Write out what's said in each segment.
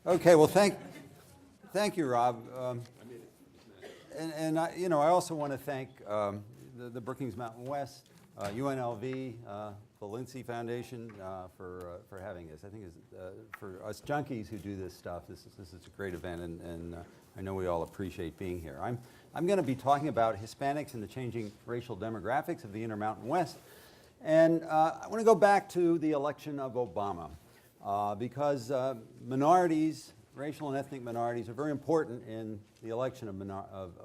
Okay, well, thank you, Rob. I also want to thank the Brookings Mountain West, UNLV, the Lindsay Foundation for having us. I think for us junkies who do this stuff, this is a great event, and I know we all appreciate being here. I'm going to be talking about Hispanics and the changing racial demographics of the Intermountain West, and I want to go back to the election of Obama because minorities, racial and ethnic minorities, are very important in the election of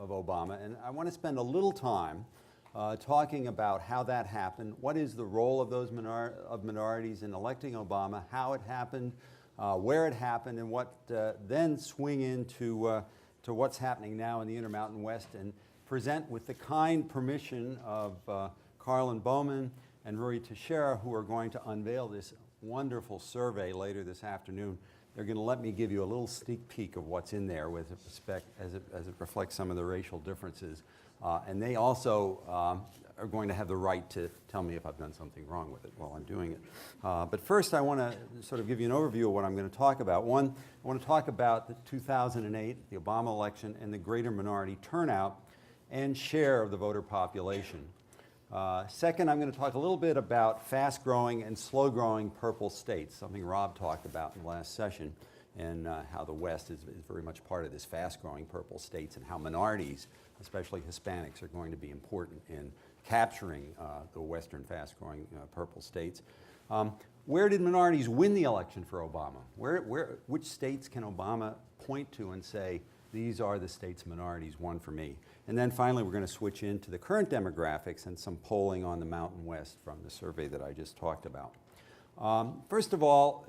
Obama, and I want to spend a little time talking about how that happened, what is the role of those minorities in electing Obama, how it happened, where it happened, and what then swing into to what's happening now in the Intermountain West, and present with the kind permission of Carlin Bowman and Rui Teixeira, who are going to unveil this wonderful survey later this afternoon. They're going to let me give you a little sneak peek of what's in there with respect as it reflects some of the racial differences. And they also are going to have the right to tell me if I've done something wrong with it while I'm doing it. But first I want to sort of give you an overview of what I'm going to talk about. One, I want to talk about the 2008, the Obama election, and the greater minority turnout and share of the voter population. Second, I'm going to talk a little bit about fast-growing and slow-growing purple states, something Rob talked about in the last session, and how the West is very much part of this fast-growing purple states, and how minorities, especially Hispanics, are going to be important in capturing the Western fast-growing purple states. Where did minorities win the election for Obama? Which states can Obama point to and say, these are the states minorities won for me? And then finally, we're going to switch into the current demographics and some polling on the Mountain West from the survey that I just talked about. First of all,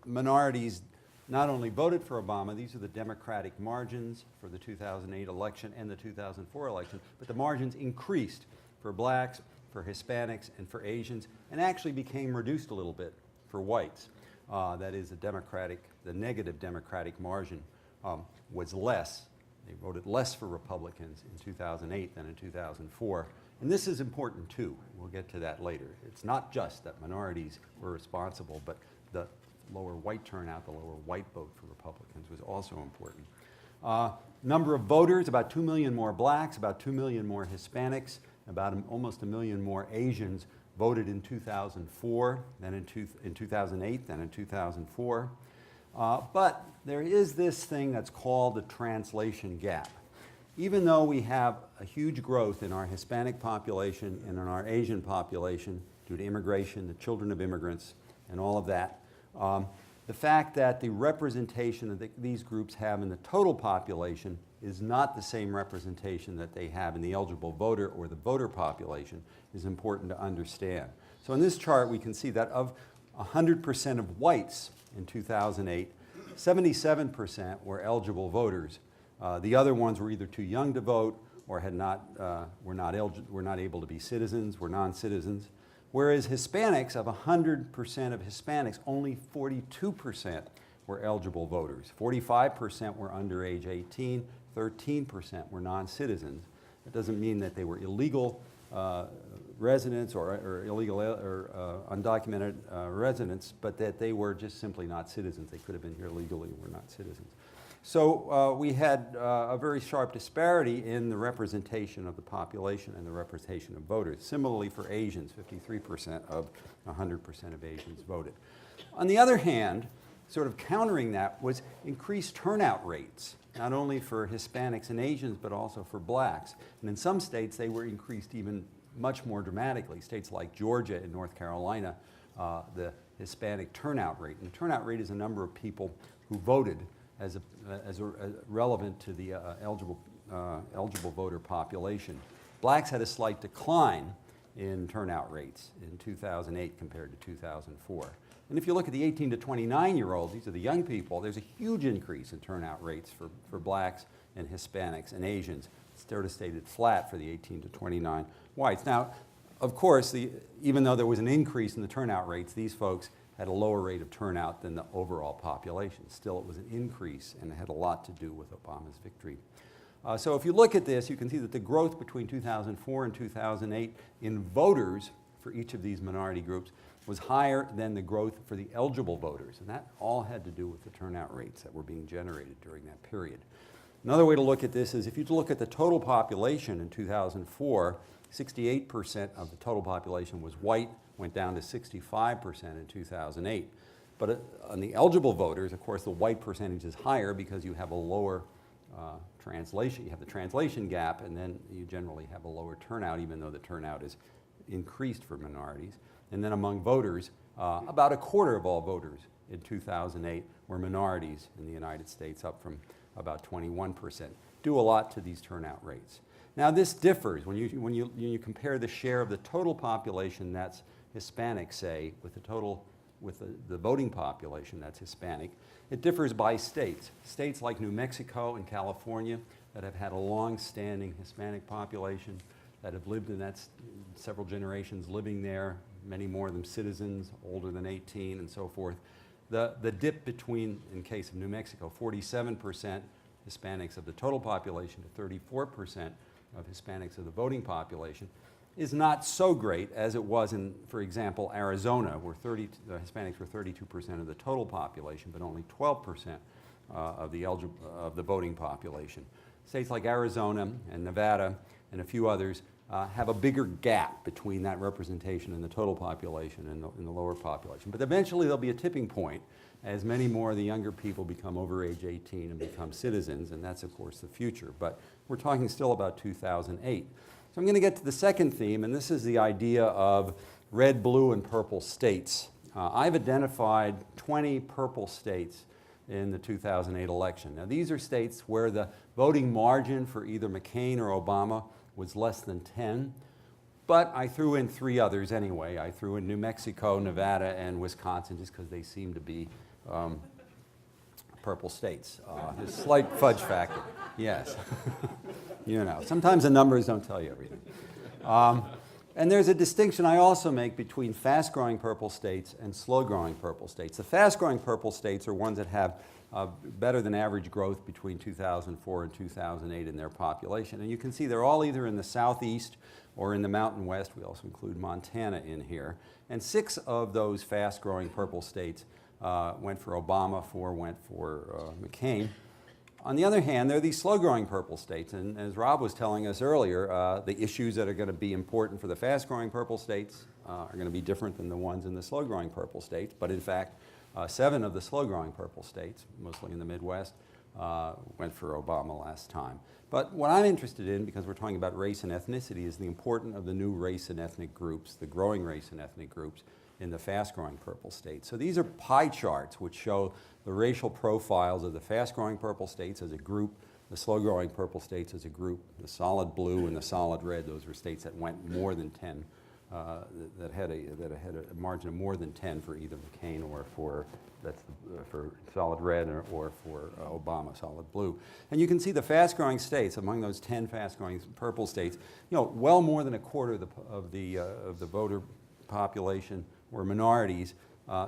minorities not only voted for Obama, these are the Democratic margins for the 2008 election and the 2004 election, but the margins increased for blacks, for Hispanics, and for Asians, and actually became reduced a little bit for whites. That is, the negative Democratic margin was less. They voted less for Republicans in 2008 than in 2004. And this is important too. We'll get to that later. It's not just that minorities were responsible, but the lower white turnout, the lower white vote for Republicans was also important. Number of voters, about 2 million more blacks, about 2 million more Hispanics, about almost 1 million more Asians voted in 2004 than in 2008 than in 2004. But there is this thing that's called the translation gap. Even though we have a huge growth in our Hispanic population and in our Asian population due to immigration, the children of immigrants, and all of that, the fact that the representation that these groups have in the total population is not the same representation that they have in the eligible voter or the voter population is important to understand. So in this chart, we can see that of 100% of whites in 2008, 77% were eligible voters. The other ones were either too young to vote or were not able to be citizens, were non-citizens. Whereas Hispanics, of 100% of Hispanics, only 42% were eligible voters. 45% were under age 18, 13% were non-citizens. That doesn't mean that they were illegal residents or illegal or undocumented residents, but that they were just simply not citizens. They could have been here legally and were not citizens. So we had a very sharp disparity in the representation of the population and the representation of voters. Similarly for Asians, 53% of 100% of Asians voted. On the other hand, sort of countering that was increased turnout rates, not only for Hispanics and Asians, but also for blacks. And in some states, they were increased even much more dramatically. States like Georgia and North Carolina, the Hispanic turnout rate. And the turnout rate is a number of people who voted as relevant to the eligible voter population. Blacks had a slight decline in turnout rates in 2008 compared to 2004. And if you look at the 18 to 29-year-olds, these are the young people, there's a huge increase in turnout rates for blacks and Hispanics and Asians. It's sort of stayed flat for the 18 to 29 whites. Now, of course, even though there was an increase in the turnout rates, these folks had a lower rate of turnout than the overall population. Still, it was an increase, and it had a lot to do with Obama's victory. So if you look at this, you can see that the growth between 2004 and 2008 in voters for each of these minority groups was higher than the growth for the eligible voters. And that all had to do with the turnout rates that were being generated during that period. Another way to look at this is if you look at the total population in 2004, 68% of the total population was white, went down to 65% in 2008. But on the eligible voters, of course, the white percentage is higher because you have a lower translation. You have the translation gap, and then you generally have a lower turnout, even though the turnout is increased for minorities. And then among voters, about a quarter of all voters in 2008 were minorities in the United States, up from about 21%. Due a lot to these turnout rates. Now this differs when you compare the share of the total population that's Hispanic, say, with the voting population that's Hispanic. It differs by states. States like New Mexico and California that have had a long-standing Hispanic population, that have lived in that several generations living there, many more of them citizens, older than 18 and so forth. The dip between, in case of New Mexico, 47% Hispanics of the total population to 34% of Hispanics of the voting population is not so great as it was in, for example, Arizona, where the Hispanics were 32% of the total population, but only 12% of the voting population. States like Arizona and Nevada and a few others have a bigger gap between that representation in the total population and in the lower population. But eventually there'll be a tipping point as many more of the younger people become over age 18 and become citizens, and that's of course the future. But we're talking still about 2008. So I'm going to get to the second theme, and this is the idea of red, blue, and purple states. I've identified 20 purple states in the 2008 election. Now these are states where the voting margin for either McCain or Obama was less than 10, but I threw in 3 others anyway. I threw in New Mexico, Nevada, and Wisconsin just because they seem to be purple states. There's a slight fudge factor, yes. You know, sometimes the numbers don't tell you everything. And there's a distinction I also make between fast-growing purple states and slow-growing purple states. The fast-growing purple states are ones that have better than average growth between 2004 and 2008 in their population. And you can see they're all either in the southeast or in the Mountain West. We also include Montana in here. And 6 of those fast-growing purple states went for Obama, 4 went for McCain. On the other hand, there are these slow-growing purple states, and as Rob was telling us earlier, the issues that are going to be important for the fast-growing purple states are going to be different than the ones in the slow-growing purple states. But in fact, 7 of the slow-growing purple states, mostly in the Midwest, went for Obama last time. But what I'm interested in, because we're talking about race and ethnicity, is the importance of the new race and ethnic groups, the growing race and ethnic groups in the fast-growing purple states. So these are pie charts which show the racial profiles of the fast-growing purple states as a group, the slow-growing purple states as a group, the solid blue and the solid red. Those were states that went more than 10, that had a margin of more than 10 for either McCain or for solid red or for Obama, solid blue. And you can see the fast-growing states, among those 10 fast-growing purple states, you know, well more than a quarter of the voter population were minorities.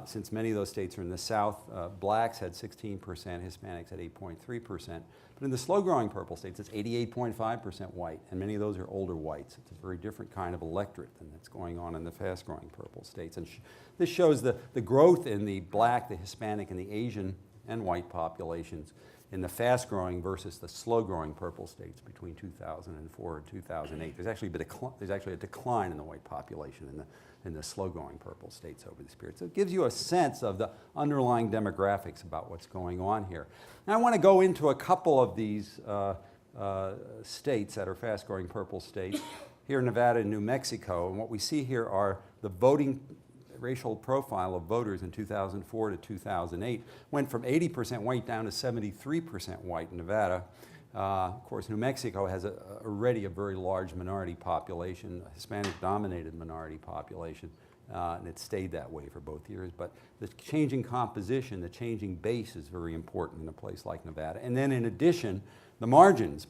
Since many of those states are in the South, blacks had 16%, Hispanics had 8.3%. But in the slow-growing purple states, it's 88.5% white, and many of those are older whites. It's a very different kind of electorate than that's going on in the fast-growing purple states. And this shows the growth in the black, the Hispanic, and the Asian and white populations in the fast-growing versus the slow-growing purple states between 2004 and 2008. There's actually a decline in the white population in the slow-growing purple states over this period. So it gives you a sense of the underlying demographics about what's going on here. Now I want to go into a couple of these states that are fast-growing purple states. Here in Nevada and New Mexico, and what we see here are the voting racial profile of voters in 2004 to 2008 went from 80% white down to 73% white in Nevada. Of course, New Mexico has already a very large minority population, a Hispanic-dominated minority population, and it stayed that way for both years. But the changing composition, the changing base is very important in a place like Nevada. And then in addition, the margins.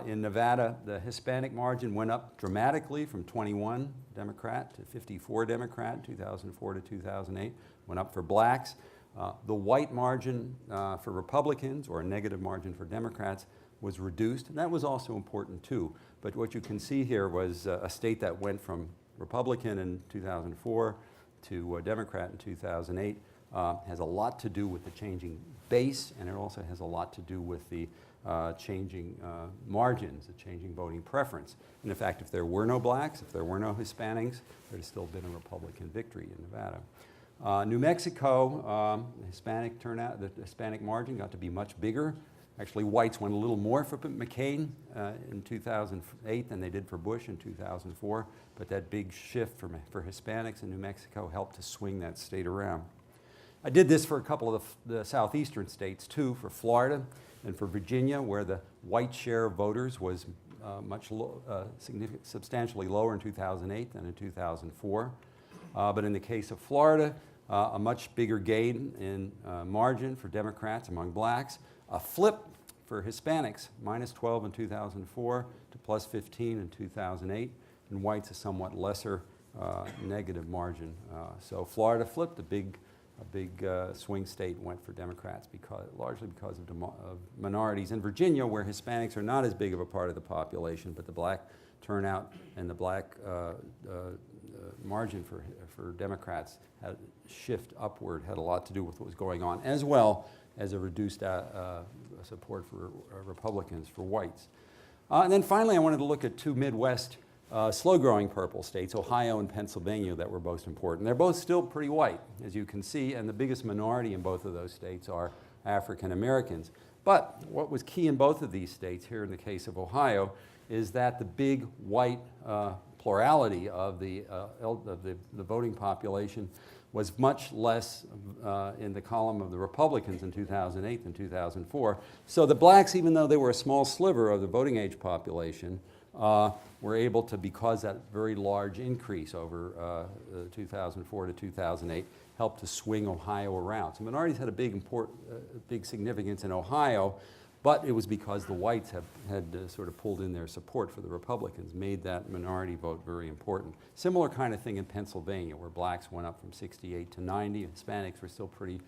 In Nevada, the Hispanic margin went up dramatically from 21 Democrat to 54 Democrat, 2004 to 2008, went up for blacks. The white margin for Republicans, or a negative margin for Democrats, was reduced, and that was also important too. But what you can see here was a state that went from Republican in 2004 to Democrat in 2008 has a lot to do with the changing base, and it also has a lot to do with the changing margins, the changing voting preference. And in fact, if there were no blacks, if there were no Hispanics, there'd still been a Republican victory in Nevada. New Mexico, Hispanic turnout, the Hispanic margin got to be much bigger. Actually, whites went a little more for McCain in 2008 than they did for Bush in 2004, but that big shift for Hispanics in New Mexico helped to swing that state around. I did this for a couple of the southeastern states too, for Florida and for Virginia, where the white share of voters was substantially lower in 2008 than in 2004. But in the case of Florida, a much bigger gain in margin for Democrats among blacks, a flip for Hispanics, -12 in 2004 to +15 in 2008, and whites a somewhat lesser negative margin. So Florida flipped, a big swing state went for Democrats largely because of minorities. In Virginia, where Hispanics are not as big of a part of the population, but the black turnout and the black margin for Democrats had shift upward, had a lot to do with what was going on, as well as a reduced support for Republicans for whites. And then finally, I wanted to look at two Midwest slow-growing purple states, Ohio and Pennsylvania, that were most important. They're both still pretty white, as you can see, and the biggest minority in both of those states are African Americans. But what was key in both of these states, here in the case of Ohio, is that the big white plurality of the voting population was much less in the column of the Republicans in 2008 than 2004. So the blacks, even though they were a small sliver of the voting age population, were able to, because that very large increase over 2004 to 2008, helped to swing Ohio around. So minorities had a big significance in Ohio, but it was because the whites had sort of pulled in their support for the Republicans, made that minority vote very important. Similar kind of thing in Pennsylvania, where blacks went up from 68 to 90. Hispanics were still pretty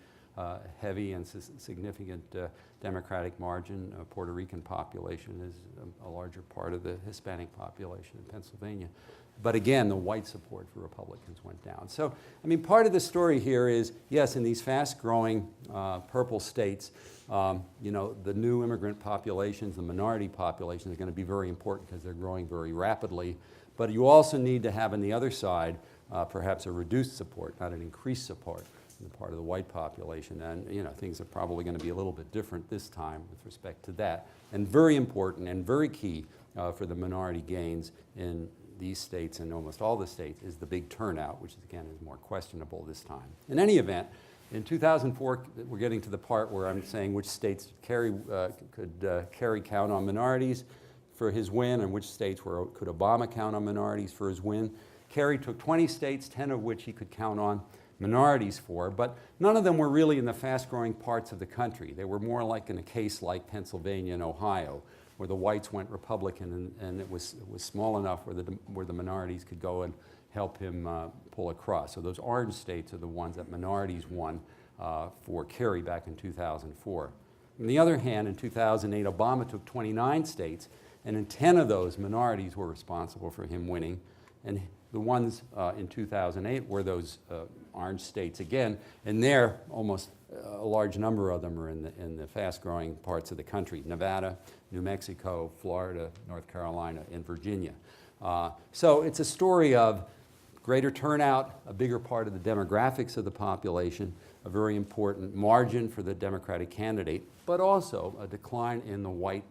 heavy and significant Democratic margin. Puerto Rican population is a larger part of the Hispanic population in Pennsylvania. But again, the white support for Republicans went down. So, I mean, part of the story here is, yes, in these fast-growing purple states, you know, the new immigrant populations, the minority populations are going to be very important because they're growing very rapidly. But you also need to have on the other side perhaps a reduced support, not an increased support on the part of the white population. And, you know, things are probably going to be a little bit different this time with respect to that. And very important and very key for the minority gains in these states and almost all the states is the big turnout, which again is more questionable this time. In any event, in 2004, we're getting to the part where I'm saying which states could Kerry count on minorities for his win, and which states could Obama count on minorities for his win. Kerry took 20 states, 10 of which he could count on minorities for, but none of them were really in the fast-growing parts of the country. They were more like in a case like Pennsylvania and Ohio, where the whites went Republican, and it was small enough where the minorities could go and help him pull across. So those orange states are the ones that minorities won for Kerry back in 2004. On the other hand, in 2008, Obama took 29 states, and in 10 of those, minorities were responsible for him winning. And the ones in 2008 were those orange states again, and there almost a large number of them are in the fast-growing parts of the country: Nevada, New Mexico, Florida, North Carolina, and Virginia. So it's a story of greater turnout, a bigger part of the demographics of the population, a very important margin for the Democratic candidate, but also a decline in the white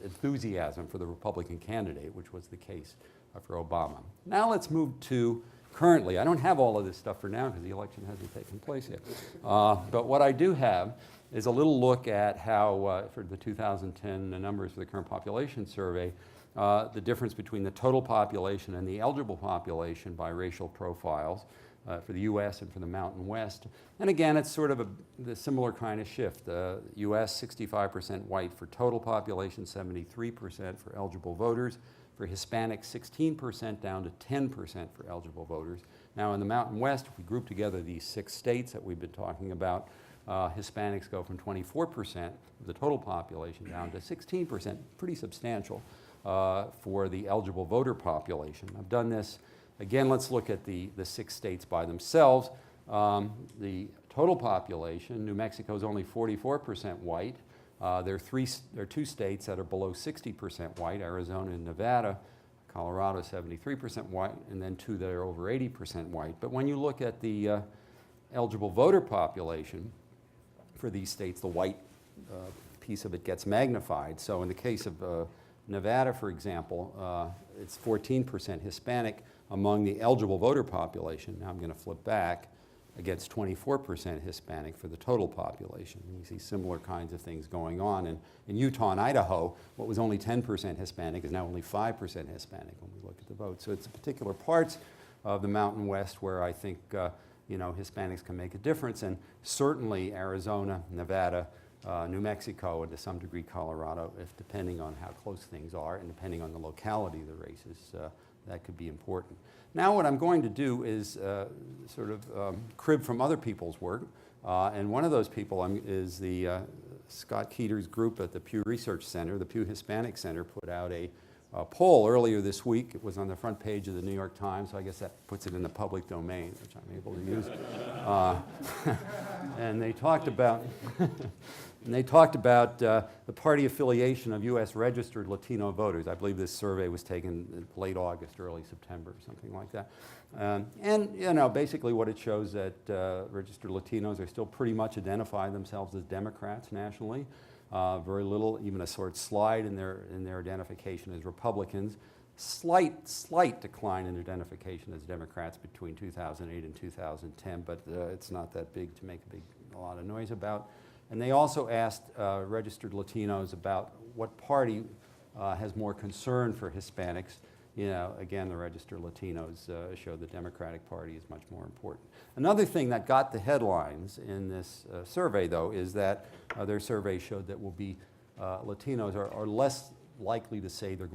enthusiasm for the Republican candidate, which was the case for Obama. Now let's move to currently. I don't have all of this stuff for now because the election hasn't taken place yet. But what I do have is a little look at how, for the 2010 numbers for the current population survey, the difference between the total population and the eligible population by racial profiles for the U.S. and for the Mountain West. And again, it's sort of the similar kind of shift. U.S. 65% white for total population, 73% for eligible voters. For Hispanics, 16% down to 10% for eligible voters. Now in the Mountain West, if we group together these 6 states that we've been talking about, Hispanics go from 24% of the total population down to 16%, pretty substantial. for the eligible voter population. I've done this. Again, let's look at the 6 states by themselves. The total population, New Mexico is only 44% white. There are 2 states that are below 60% white, Arizona and Nevada. Colorado 73% white, and then 2 that are over 80% white. But when you look at the eligible voter population for these states, the white piece of it gets magnified. So in the case of Nevada, for example, it's 14% Hispanic among the eligible voter population. Now I'm going to flip back, against 24% Hispanic for the total population. And you see similar kinds of things going on. And in Utah and Idaho, what was only 10% Hispanic is now only 5% Hispanic when we look at the vote. So it's particular parts of the Mountain West where I think Hispanics can make a difference, and certainly Arizona, Nevada, New Mexico, and to some degree Colorado, if depending on how close things are and depending on the locality of the races, that could be important. Now what I'm going to do is crib from other people's work, and one of those people is the Scott Keeter's group at the Pew Research Center. The Pew Hispanic Center put out a poll earlier this week. It was on the front page of the New York Times, so I guess that puts it in the public domain, which I'm able to use. And they talked about the party affiliation of U.S. registered Latino voters. I believe this survey was taken in late August, early September, something like that. And basically what it shows that registered Latinos are still pretty much identify themselves as Democrats nationally. Very little, even a sort of slide in their identification as Republicans. Slight decline in identification as Democrats between 2008 and 2010, but it's not that big to make a lot of noise about. And they also asked registered Latinos about what party has more concern for Hispanics. Again, the registered Latinos show the Democratic Party is much more important. Another thing that got the headlines in this survey, though, is that their survey showed that Latinos are less likely to say the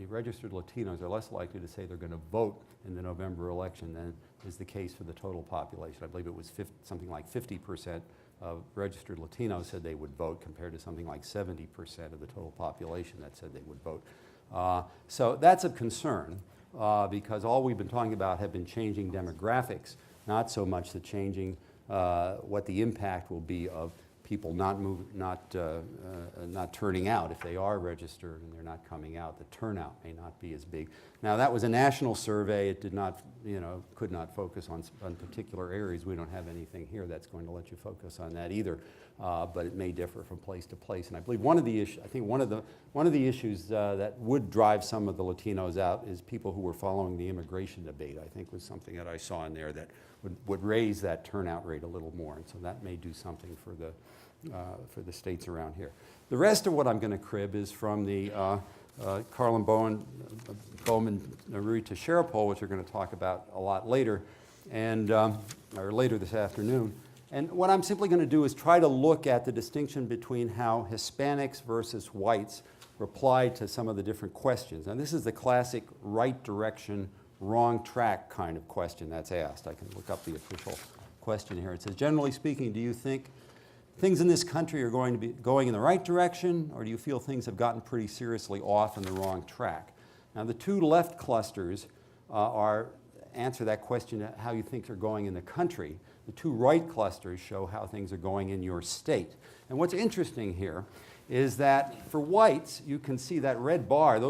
registered Latinos are less likely to say they're going to vote in the November election than is the case for the total population. I believe it was something like 50% of registered Latinos said they would vote, compared to something like 70% of the total population that said they would vote. So that's of concern because all we've been talking about have been changing demographics, not so much the changing what the impact will be of people not turning out. If they are registered and they're not coming out, the turnout may not be as big. Now that was a national survey. It did not, could not focus on particular areas. We don't have anything here that's going to let you focus on that either. But it may differ from place to place. And I believe one of the issues that would drive some of the Latinos out is people who were following the immigration debate. I think was something that I saw in there that would raise that turnout rate a little more. And so that may do something for the states around here. The rest of what I'm going to crib is from the Carlin Bowman Rui Teixeira poll, which we're going to talk about a lot later, or later this afternoon. And what I'm simply going to do is try to look at the distinction between how Hispanics versus whites reply to some of the different questions. And this is the classic right direction, wrong track kind of question that's asked. I can look up the official question here. It says, generally speaking, do you think things in this country are going to be going in the right direction, or do you feel things have gotten pretty seriously off on the wrong track? Now, the 2 left clusters answer that question, how you think they're going in the country. The 2 right clusters show how things are going in your state. And what's interesting here is that for whites, you can see that red bar,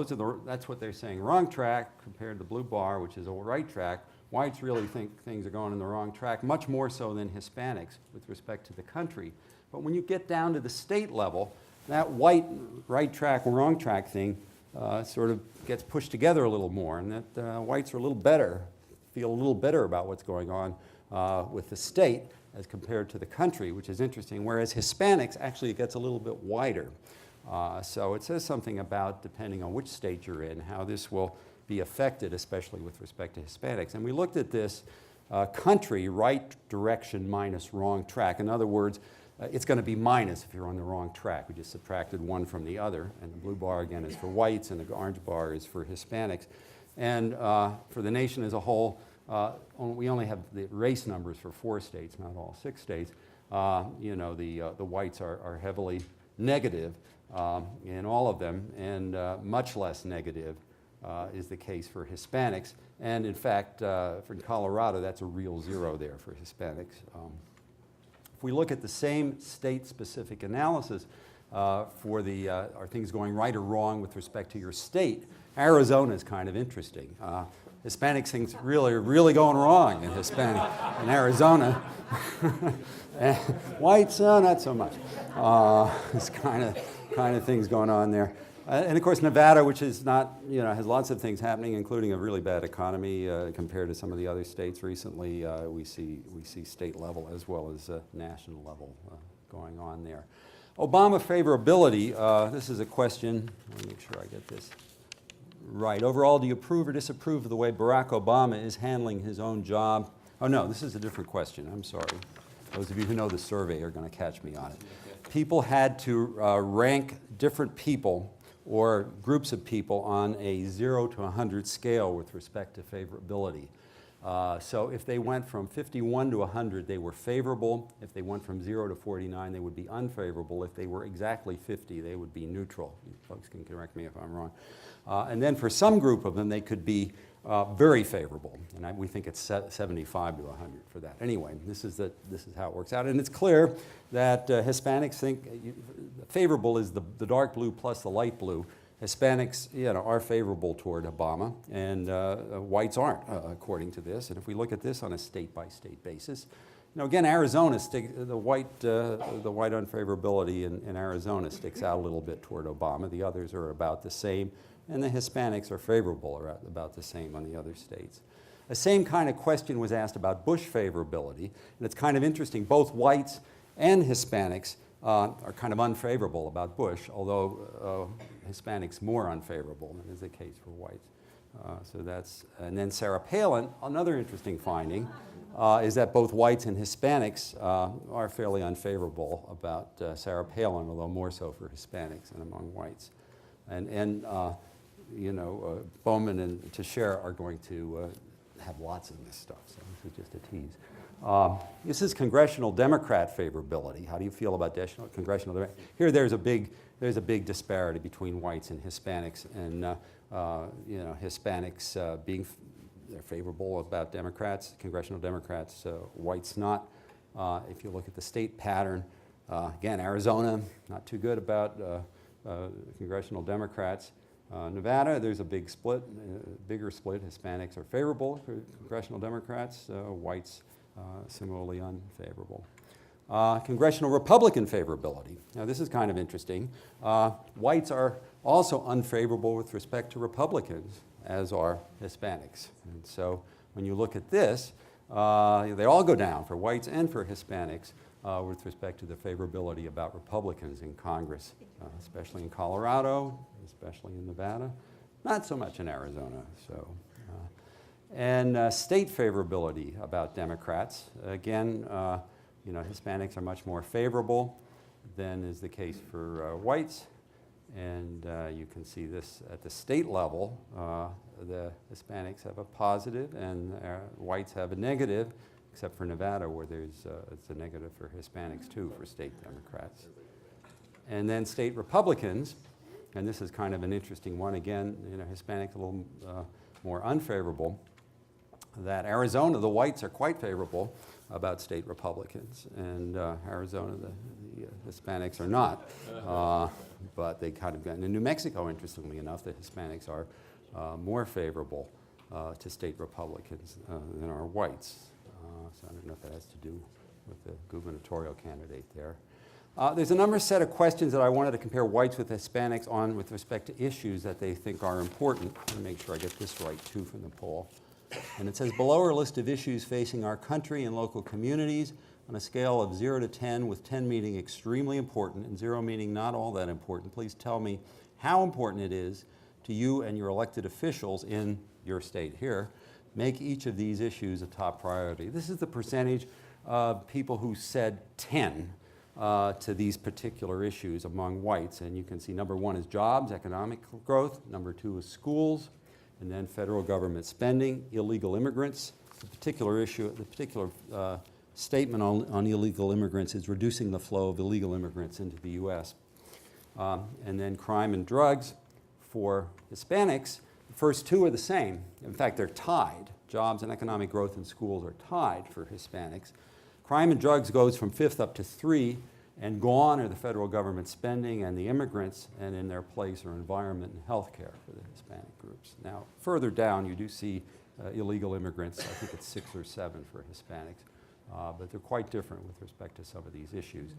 that's what they're saying, wrong track compared to the blue bar, which is a right track. Whites really think things are going in the wrong track, much more so than Hispanics with respect to the country. But when you get down to the state level, that white right track, wrong track thing sort of gets pushed together a little more, and that whites are a little better, feel a little better about what's going on with the state as compared to the country, which is interesting, whereas Hispanics, actually it gets a little bit wider. So it says something about, depending on which state you're in, how this will be affected, especially with respect to Hispanics. And we looked at this country, right direction minus wrong track. In other words, it's going to be minus if you're on the wrong track. We just subtracted one from the other, and the blue bar again is for whites, and the orange bar is for Hispanics. And for the nation as a whole, we only have the race numbers for 4 states, not all 6 states. The whites are heavily negative, in all of them, and much less negative is the case for Hispanics. And in fact, for Colorado, that's a real zero there for Hispanics. If we look at the same state-specific analysis for the, are things going right or wrong with respect to your state, Arizona is kind of interesting. Hispanics things really are really going wrong in Arizona. Whites, not so much. It's kind of things going on there. And of course, Nevada, which is not, has lots of things happening, including a really bad economy compared to some of the other states recently. We see state level as well as national level going on there. Obama favorability. This is a question. Let me make sure I get this right. Overall, do you approve or disapprove of the way Barack Obama is handling his own job? Oh no, this is a different question. I'm sorry. Those of you who know the survey are going to catch me on it. People had to rank different people or groups of people on a 0 to 100 scale with respect to favorability. So if they went from 51 to 100, they were favorable. If they went from 0 to 49, they would be unfavorable. If they were exactly 50, they would be neutral. You folks can correct me if I'm wrong. And then for some group of them, they could be very favorable. And we think it's 75 to 100 for that. Anyway, this is how it works out. And it's clear that Hispanics think favorable is the dark blue plus the light blue. Hispanics, are favorable toward Obama, and whites aren't, according to this. And if we look at this on a state-by-state basis, again, Arizona, the white unfavorability in Arizona sticks out a little bit toward Obama. The others are about the same, and the Hispanics are favorable, or about the same on the other states. The same kind of question was asked about Bush favorability, and it's kind of interesting. Both whites and Hispanics are kind of unfavorable about Bush, although Hispanics more unfavorable than is the case for whites. And then Sarah Palin, another interesting finding, is that both whites and Hispanics are fairly unfavorable about Sarah Palin, although more so for Hispanics and among whites. Bowman and Teixeira are going to have lots of this stuff, so this is just a tease. This is congressional Democrat favorability. How do you feel about congressional Democrat? Here, there's a big disparity between whites and Hispanics, and Hispanics they're favorable about Democrats, congressional Democrats, whites not. If you look at the state pattern, again, Arizona, not too good about congressional Democrats. Nevada, there's a big split, bigger split. Hispanics are favorable for congressional Democrats, whites similarly unfavorable. Congressional Republican favorability. Now this is kind of interesting. Whites are also unfavorable with respect to Republicans, as are Hispanics. And so when you look at this, they all go down for whites and for Hispanics with respect to the favorability about Republicans in Congress, especially in Colorado, especially in Nevada, not so much in Arizona. And state favorability about Democrats. Again, Hispanics are much more favorable than is the case for whites. And you can see this at the state level. The Hispanics have a positive and whites have a negative, except for Nevada, where it's a negative for Hispanics too, for state Democrats. And then state Republicans, and this is kind of an interesting one. Again, Hispanics a little more unfavorable. That Arizona, the whites are quite favorable about state Republicans, and Arizona, the Hispanics are not. But they kind of got, and in New Mexico, interestingly enough, the Hispanics are more favorable to state Republicans than are whites. So I don't know if that has to do with the gubernatorial candidate there. There's a set of questions that I wanted to compare whites with Hispanics on with respect to issues that they think are important. Let me make sure I get this right, too, from the poll. And it says, below are a list of issues facing our country and local communities on a scale of 0 to 10, with 10 meaning extremely important and 0 meaning not all that important. Please tell me how important it is to you and your elected officials in your state here. Make each of these issues a top priority. This is the percentage of people who said 10 to these particular issues among whites. And you can see number 1 is jobs, economic growth. Number 2 is schools. And then federal government spending, illegal immigrants. The particular issue, the particular statement on illegal immigrants is reducing the flow of illegal immigrants into the U.S. And then crime and drugs for Hispanics, the first two are the same. In fact, they're tied. Jobs and economic growth in schools are tied for Hispanics. Crime and drugs goes from 5th up to 3, and gone are the federal government spending and the immigrants, and in their place are environment and health care for the Hispanic groups. Now, further down, you do see illegal immigrants. I think it's 6 or 7 for Hispanics, but they're quite different with respect to some of these issues.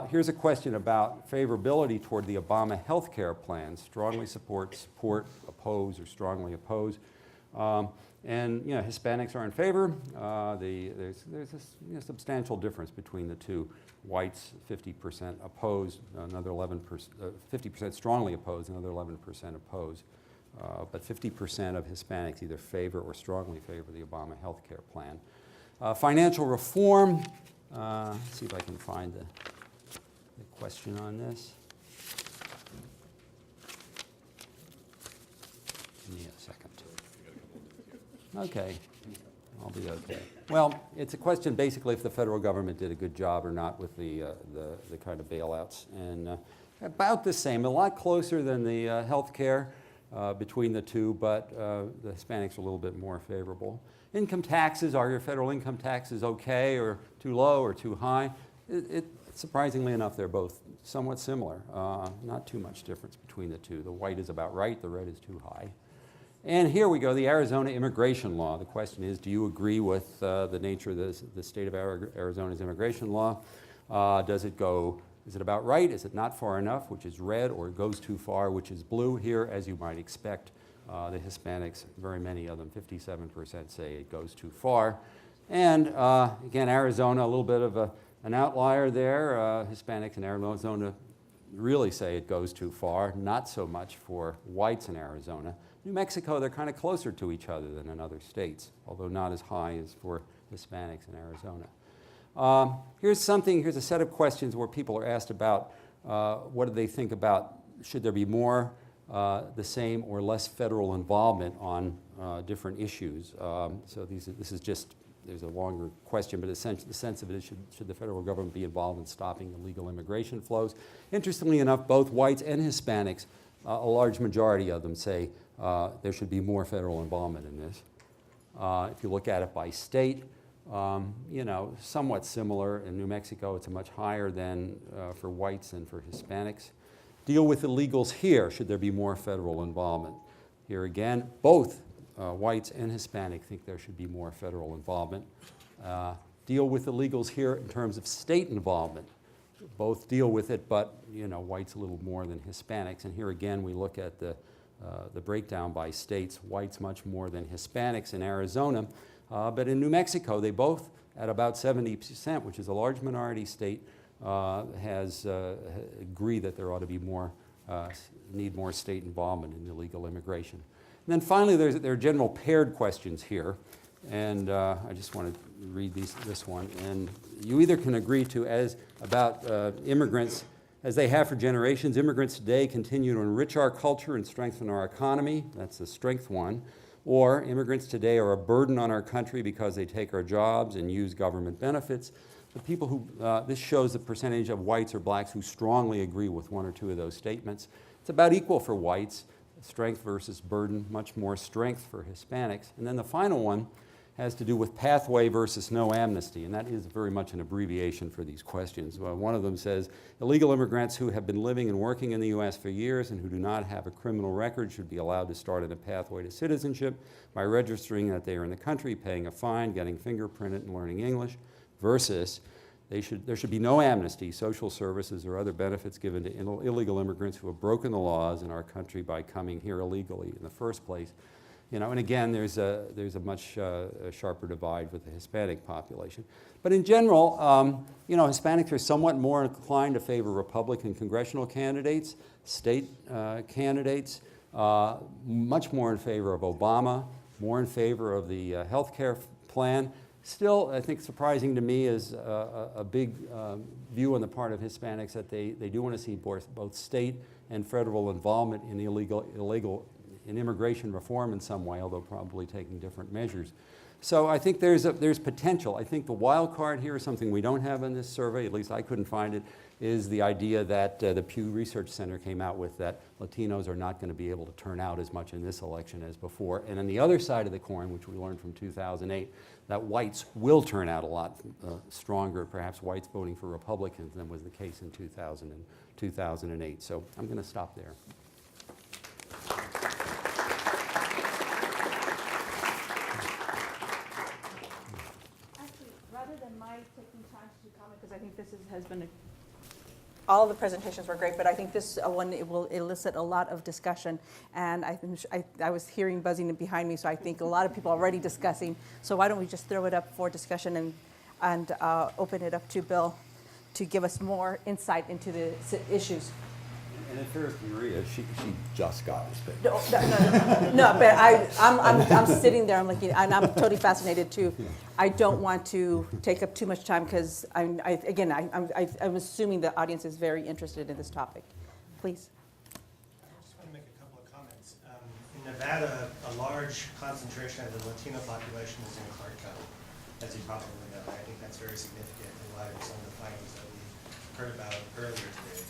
Here's a question about favorability toward the Obama health care plan. Strongly support, oppose, or strongly oppose. And Hispanics are in favor. There's a substantial difference between the two. Whites, 50% opposed, another 11%, 50% strongly opposed, another 11% opposed. But 50% of Hispanics either favor or strongly favor the Obama health care plan. Financial reform. Let's see if I can find the question on this. Give me a second. Okay, I'll be okay. Well, it's a question basically if the federal government did a good job or not with the kind of bailouts. And about the same, a lot closer than the health care between the two, but the Hispanics are a little bit more favorable. Income taxes, are your federal income taxes okay or too low or too high? Surprisingly enough, they're both somewhat similar. Not too much difference between the two. The white is about right, the red is too high. And here we go, the Arizona immigration law. The question is, do you agree with the nature of the state of Arizona's immigration law? Is it about right? Is it not far enough, which is red, or it goes too far, which is blue? Here, as you might expect, the Hispanics, very many of them, 57% say it goes too far. And again, Arizona, a little bit of an outlier there. Hispanics in Arizona really say it goes too far, not so much for whites in Arizona. New Mexico, they're kind of closer to each other than in other states, although not as high as for Hispanics in Arizona. Here's a set of questions where people are asked about what do they think about, should there be more, the same, or less federal involvement on different issues. So this is just, there's a longer question, but the sense of it is, should the federal government be involved in stopping illegal immigration flows? Interestingly enough, both whites and Hispanics, a large majority of them say there should be more federal involvement in this. If you look at it by state, somewhat similar. In New Mexico, it's much higher than for whites and for Hispanics. Deal with illegals here. Should there be more federal involvement? Here again, both whites and Hispanic think there should be more federal involvement. Deal with illegals here in terms of state involvement. Both deal with it, but whites a little more than Hispanics. And here again, we look at the breakdown by states. Whites much more than Hispanics in Arizona, but in New Mexico, they both at about 70%, which is a large minority state, agree that there ought to be need more state involvement in illegal immigration. And then finally, there are general paired questions here, and I just want to read this one. And you either can agree to about immigrants, as they have for generations. Immigrants today continue to enrich our culture and strengthen our economy. That's the strength one. Or immigrants today are a burden on our country because they take our jobs and use government benefits. The people who, this shows the percentage of whites or blacks who strongly agree with one or two of those statements. It's about equal for whites, strength versus burden, much more strength for Hispanics. And then the final one has to do with pathway versus no amnesty, and that is very much an abbreviation for these questions. One of them says, illegal immigrants who have been living and working in the U.S. for years and who do not have a criminal record should be allowed to start on a pathway to citizenship by registering that they are in the country, paying a fine, getting fingerprinted, and learning English, versus there should be no amnesty, social services, or other benefits given to illegal immigrants who have broken the laws in our country by coming here illegally in the first place. And again, there's a much sharper divide with the Hispanic population. But in general, Hispanics are somewhat more inclined to favor Republican congressional candidates, state candidates, much more in favor of Obama, more in favor of the health care plan. Still, I think surprising to me is a big view on the part of Hispanics that they do want to see both state and federal involvement in in immigration reform in some way, although probably taking different measures. So I think there's potential. I think the wild card here is something we don't have in this survey, at least I couldn't find it, is the idea that the Pew Research Center came out with, that Latinos are not going to be able to turn out as much in this election as before. And on the other side of the coin, which we learned from 2008, that whites will turn out a lot stronger, perhaps whites voting for Republicans than was the case in 2008. So I'm going to stop there. Because I think this has been, all the presentations were great, but I think this one, it will elicit a lot of discussion. And I was hearing buzzing behind me, so I think a lot of people are already discussing. So why don't we just throw it up for discussion and open it up to Bill to give us more insight into the issues. And at first, Maria, she just got this picture. No, but I'm sitting there, I'm looking, and I'm totally fascinated too. I don't want to take up too much time because I'm assuming the audience is very interested in this topic. Please. I just want to make a couple of comments. In Nevada, a large concentration of the Latino population is in Clark County, as you probably know. I think that's very significant in light of some of the findings that we heard about earlier today.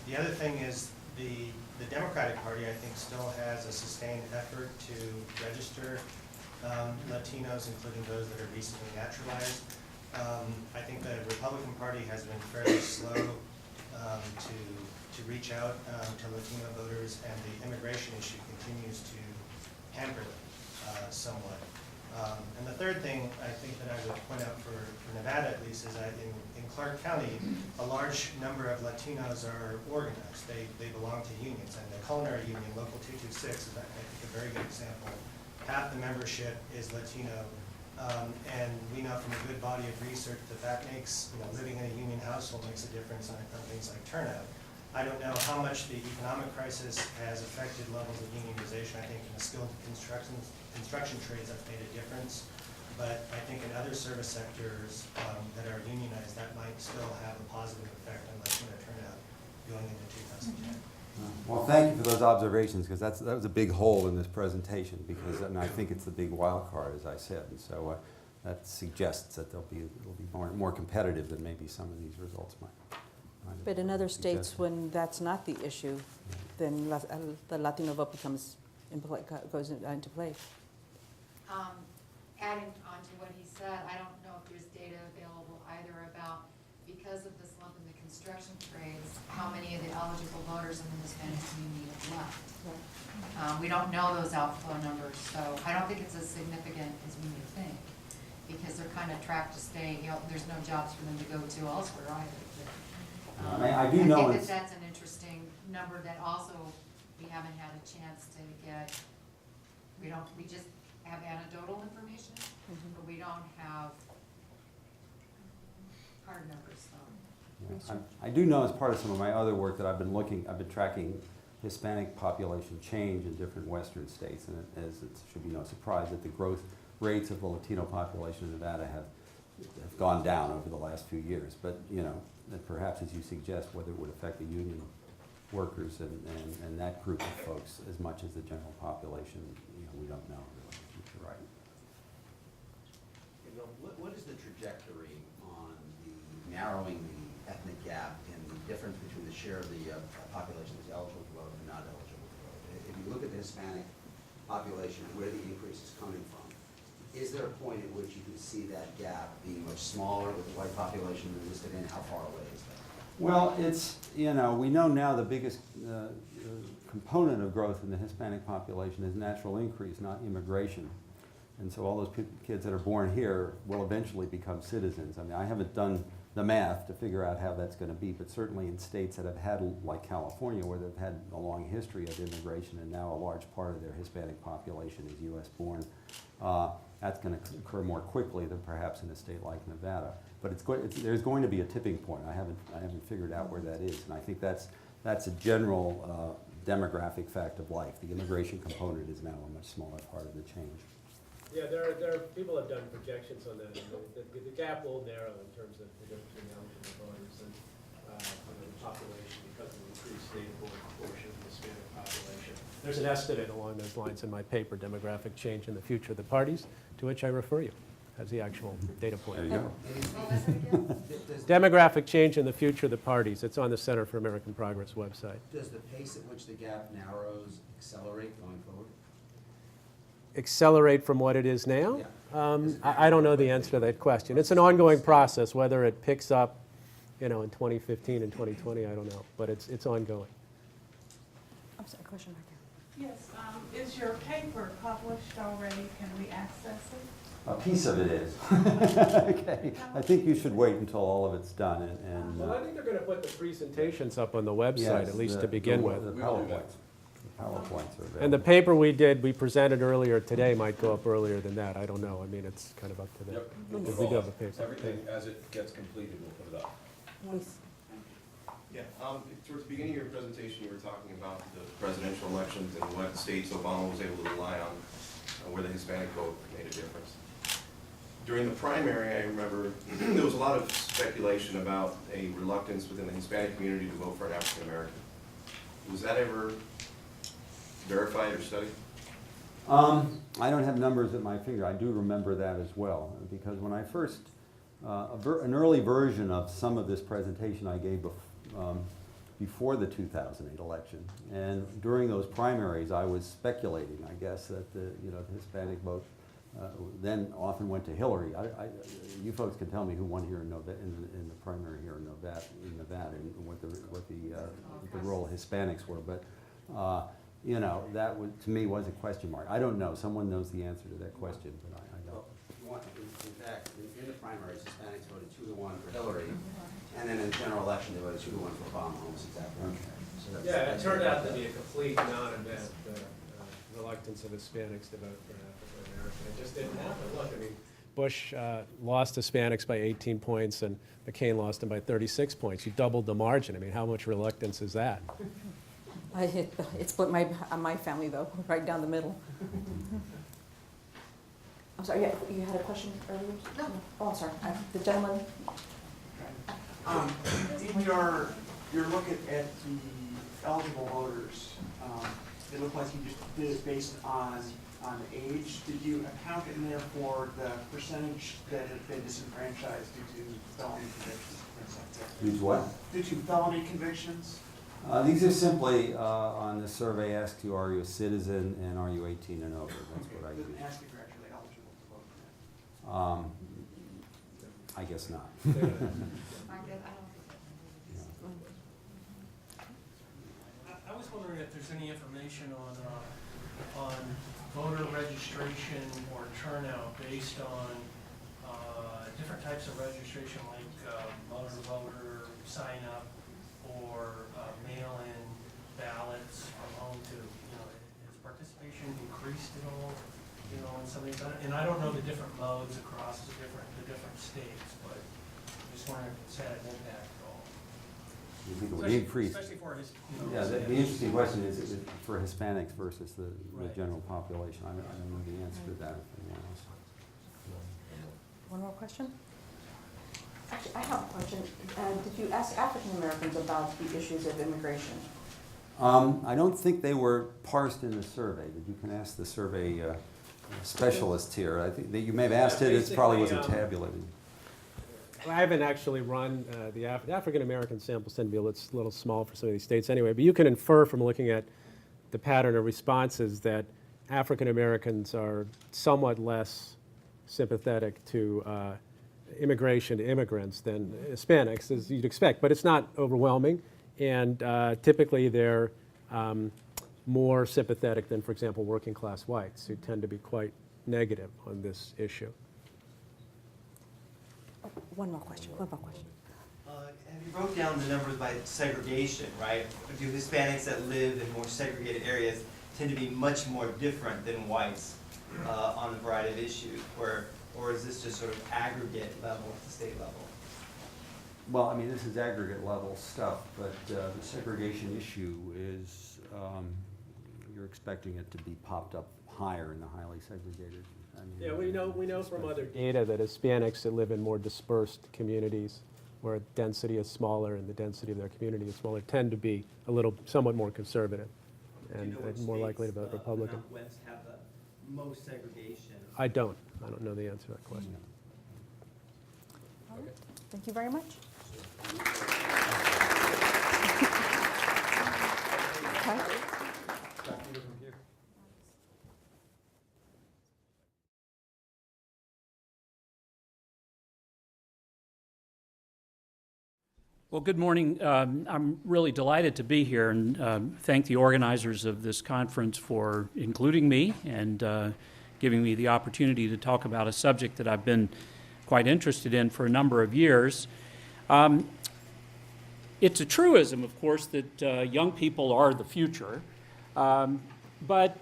The other thing is the Democratic Party, I think, still has a sustained effort to register Latinos, including those that are recently naturalized. I think the Republican Party has been fairly slow to reach out to Latino voters, and the immigration issue continues to hamper them somewhat. And the third thing I think that I would point out for Nevada at least is that in Clark County, a large number of Latinos are organized. They belong to unions, and the Culinary Union, Local 226, is I think a very good example. Half the membership is Latino, and we know from a good body of research that makes, living in a union household makes a difference on things like turnout. I don't know how much the economic crisis has affected levels of unionization. I think in the skilled construction trades that's made a difference. But I think in other service sectors that are unionized, that might still have a positive effect on Latino turnout going into 2010. Well, thank you for those observations, because that was a big hole in this presentation, because and I think it's the big wild card, as I said. And so that suggests that it'll be more competitive than maybe some of these results might. But in other states, when that's not the issue, then the Latino vote goes into play. Adding on to what he said, I don't know if there's data available either about, because of the slump in the construction trades, how many of the eligible voters in the Hispanic community have left. We don't know those outflow numbers, so I don't think it's as significant as we may think, because they're kind of trapped to stay. There's no jobs for them to go to elsewhere either. I do know think that's an interesting number that also we haven't had a chance to get. We just have anecdotal information, but we don't have hard numbers. So. I do know, as part of some of my other work, that I've been tracking Hispanic population change in different Western states, and it should be no surprise that the growth rates of the Latino population in Nevada have gone down over the last few years. But that perhaps, as you suggest, whether it would affect the union workers and that group of folks as much as the general population, we don't know really. You're right. What is the trajectory on the narrowing the ethnic gap in the difference between the share of the population that's eligible to vote and not eligible to vote? If you look at the Hispanic population and where the increase is coming from, is there a point at which you can see that gap being much smaller with the white population listed in? How far away is that? Well, it's, we know now the biggest component of growth in the Hispanic population is natural increase, not immigration. And so all those kids that are born here will eventually become citizens. I mean, I haven't done the math to figure out how that's going to be, but certainly in states that have had, like California, where they've had a long history of immigration and now a large part of their Hispanic population is U.S. born, that's going to occur more quickly than perhaps in a state like Nevada. But there's going to be a tipping point. I haven't figured out where that is, and I think that's a general demographic fact of life. The immigration component is now a much smaller part of the change. Yeah, there are people have done projections on that. The gap will narrow in terms of the difference between eligible voters. And the population because of the increased state-born proportion of the Hispanic population. There's an estimate along those lines in my paper, Demographic Change in the Future of the Parties, to which I refer you as the actual data point. There you go. What was it again? Demographic Change in the Future of the Parties. It's on the Center for American Progress website. Does the pace at which the gap narrows accelerate going forward? Accelerate from what it is now? Yeah. I don't know the answer to that question. It's an ongoing process. Whether it picks up, in 2015 and 2020, I don't know. But it's ongoing. I'm sorry, question back here. Yes, is your paper published already? Can we access it? A piece of it is. Okay. I think you should wait until all of it's done and. Well, I think they're going to put the presentations up on the website, yes, at least the- to begin the- with. The PowerPoints. The PowerPoints are available. And the paper we presented earlier today might go up earlier than that. I don't know. I mean, it's kind of up to them. Yep. Because we do have a paper. Everything, as it gets completed, we'll put it up. Yeah, towards the beginning of your presentation, you were talking about the presidential elections and what states Obama was able to rely on, where the Hispanic vote made a difference. During the primary, I remember there was a lot of speculation about a reluctance within the Hispanic community to vote for an African American. Was that ever verified or studied? I don't have numbers at my finger. I do remember that as well, because when I first, an early version of some of this presentation I gave before the 2008 election, and during those primaries, I was speculating, I guess, that the Hispanic vote then often went to Hillary. You folks can tell me who won here in the primary here in Nevada, and what the role of Hispanics were, but. That to me was a question mark. I don't know. Someone knows the answer to that question, but I don't. In fact, in the primaries, Hispanics voted 2-1 for Hillary, and then in the general election, they voted 2-1 for Obama, almost exactly. So that's- Yeah, it that's turned out to exactly- be a complete non-event, the reluctance of Hispanics to vote for an African American. It just didn't happen. Look, I mean, Bush lost Hispanics by 18 points, and McCain lost them by 36 points. You doubled the margin. I mean, how much reluctance is that? It split my family, though, right down the middle. I'm sorry, you had a question earlier? No. Oh, I'm sorry. The gentleman. In your look at the eligible voters, it looked like you just did it based on age. Did you account in there for the percentage that have been disenfranchised due to felony convictions? Things like that? Due to what? Due to felony convictions? These are simply on the survey asks you, are you a citizen and are you 18 and over? That's what I Didn't use. ask if you're actually eligible to vote for that. I guess not. I don't think I was wondering if there's any information on voter registration or turnout based on different types of registration, like motor voter sign up or mail-in ballots from home to, has participation increased at all, in some of these? And I don't know the different modes across the different states, but I'm just wondering if it's had an impact at all. You think it would increase? Especially for his, Yeah, the interesting question is for Hispanics versus the Right. general population. I don't know the answer to that. If anyone else. One more question? Actually, I have a question. Did you ask African Americans about the issues of immigration? I don't think they were parsed in the survey, but you can ask the survey specialists here. I think that you may have asked it, it probably wasn't tabulated. I haven't actually run the African American samples tend to be a little small for some of these states anyway, but you can infer from looking at the pattern of responses that African Americans are somewhat less sympathetic to immigration to immigrants than Hispanics, as you'd expect, but it's not overwhelming, and typically they're more sympathetic than, for example, working class whites, who tend to be quite negative on this issue. One more question. And you broke down the numbers by segregation, right? Do Hispanics that live in more segregated areas tend to be much more different than whites on a variety of issues, or is this just sort of aggregate level at the state level? Well, I mean, this is aggregate level stuff, but the segregation issue is, you're expecting it to be popped up higher in the highly segregated. I mean, Yeah, we know from other data that Hispanics that live in more dispersed communities where density is smaller and the density of their community is smaller, tend to be a little, somewhat more conservative and more likely to vote Republican. West have the most segregation? I don't know the answer to that question. All right. Thank you very much. Okay. Well, good morning. I'm really delighted to be here and thank the organizers of this conference for including me and giving me the opportunity to talk about a subject that I've been quite interested in for a number of years. It's a truism, of course, that young people are the future, but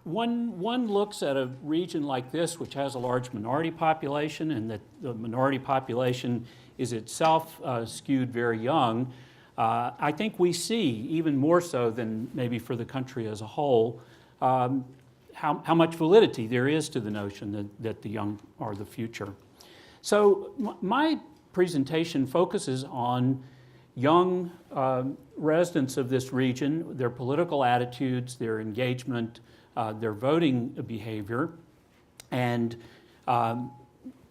one looks at a region like this, which has a large minority population, and that the minority population is itself skewed very young. I think we see, even more so than maybe for the country as a whole, how much validity there is to the notion that the young are the future. So my presentation focuses on young residents of this region, their political attitudes, their engagement, their voting behavior, and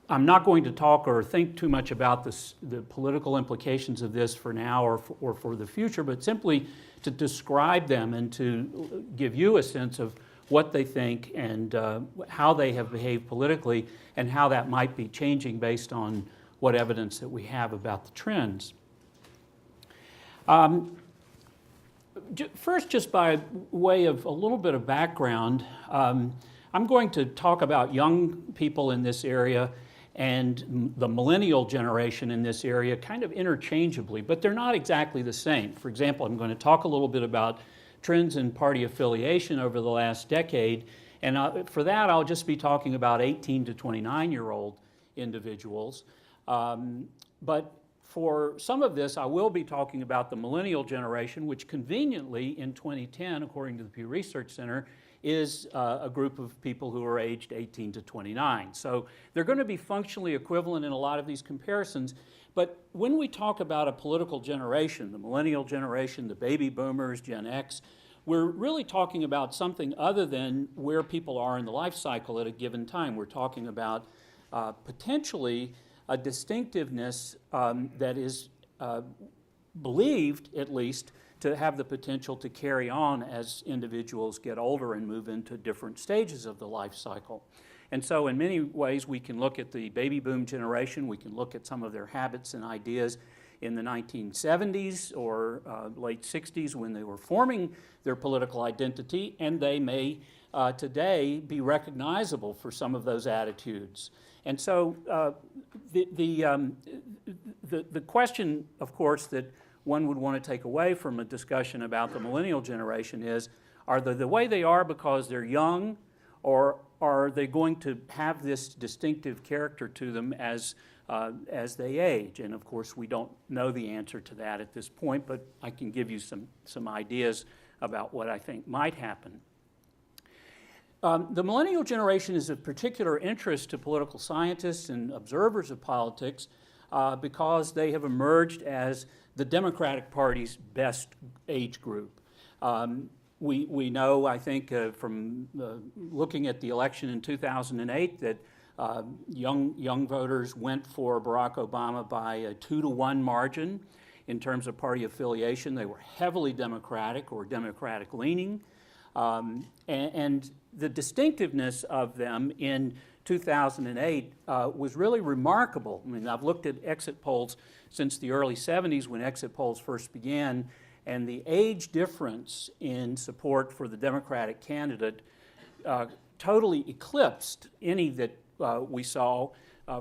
I'm not going to talk or think too much about the political implications of this for now or for the future, but simply to describe them and to give you a sense of what they think and how they have behaved politically and how that might be changing based on what evidence that we have about the trends. First, just by way of a little bit of background, I'm going to talk about young people in this area and the millennial generation in this area kind of interchangeably, but they're not exactly the same. For example, I'm going to talk a little bit about trends in party affiliation over the last decade, and for that I'll just be talking about 18 to 29-year-old individuals. But for some of this, I will be talking about the millennial generation, which conveniently in 2010, according to the Pew Research Center, is a group of people who are aged 18 to 29. So they're going to be functionally equivalent in a lot of these comparisons. But when we talk about a political generation, the millennial generation, the baby boomers, Gen X, we're really talking about something other than where people are in the life cycle at a given time. We're talking about potentially a distinctiveness that is believed, at least, to have the potential to carry on as individuals get older and move into different stages of the life cycle. And so in many ways we can look at the baby boom generation, we can look at some of their habits and ideas in the 1970s or late 60s when they were forming their political identity, and they may today be recognizable for some of those attitudes. And so the question, of course, that one would want to take away from a discussion about the millennial generation is, are they the way they are because they're young, or are they going to have this distinctive character to them as they age? And of course, we don't know the answer to that at this point, but I can give you some ideas about what I think might happen. The millennial generation is of particular interest to political scientists and observers of politics because they have emerged as the Democratic Party's best age group. We know, I think, from looking at the election in 2008 that young voters went for Barack Obama by a 2-to-1 margin in terms of party affiliation. They were heavily Democratic or Democratic-leaning. And the distinctiveness of them in 2008 was really remarkable. I mean, I've looked at exit polls since the early 70s when exit polls first began, and the age difference in support for the Democratic candidate totally eclipsed any that we saw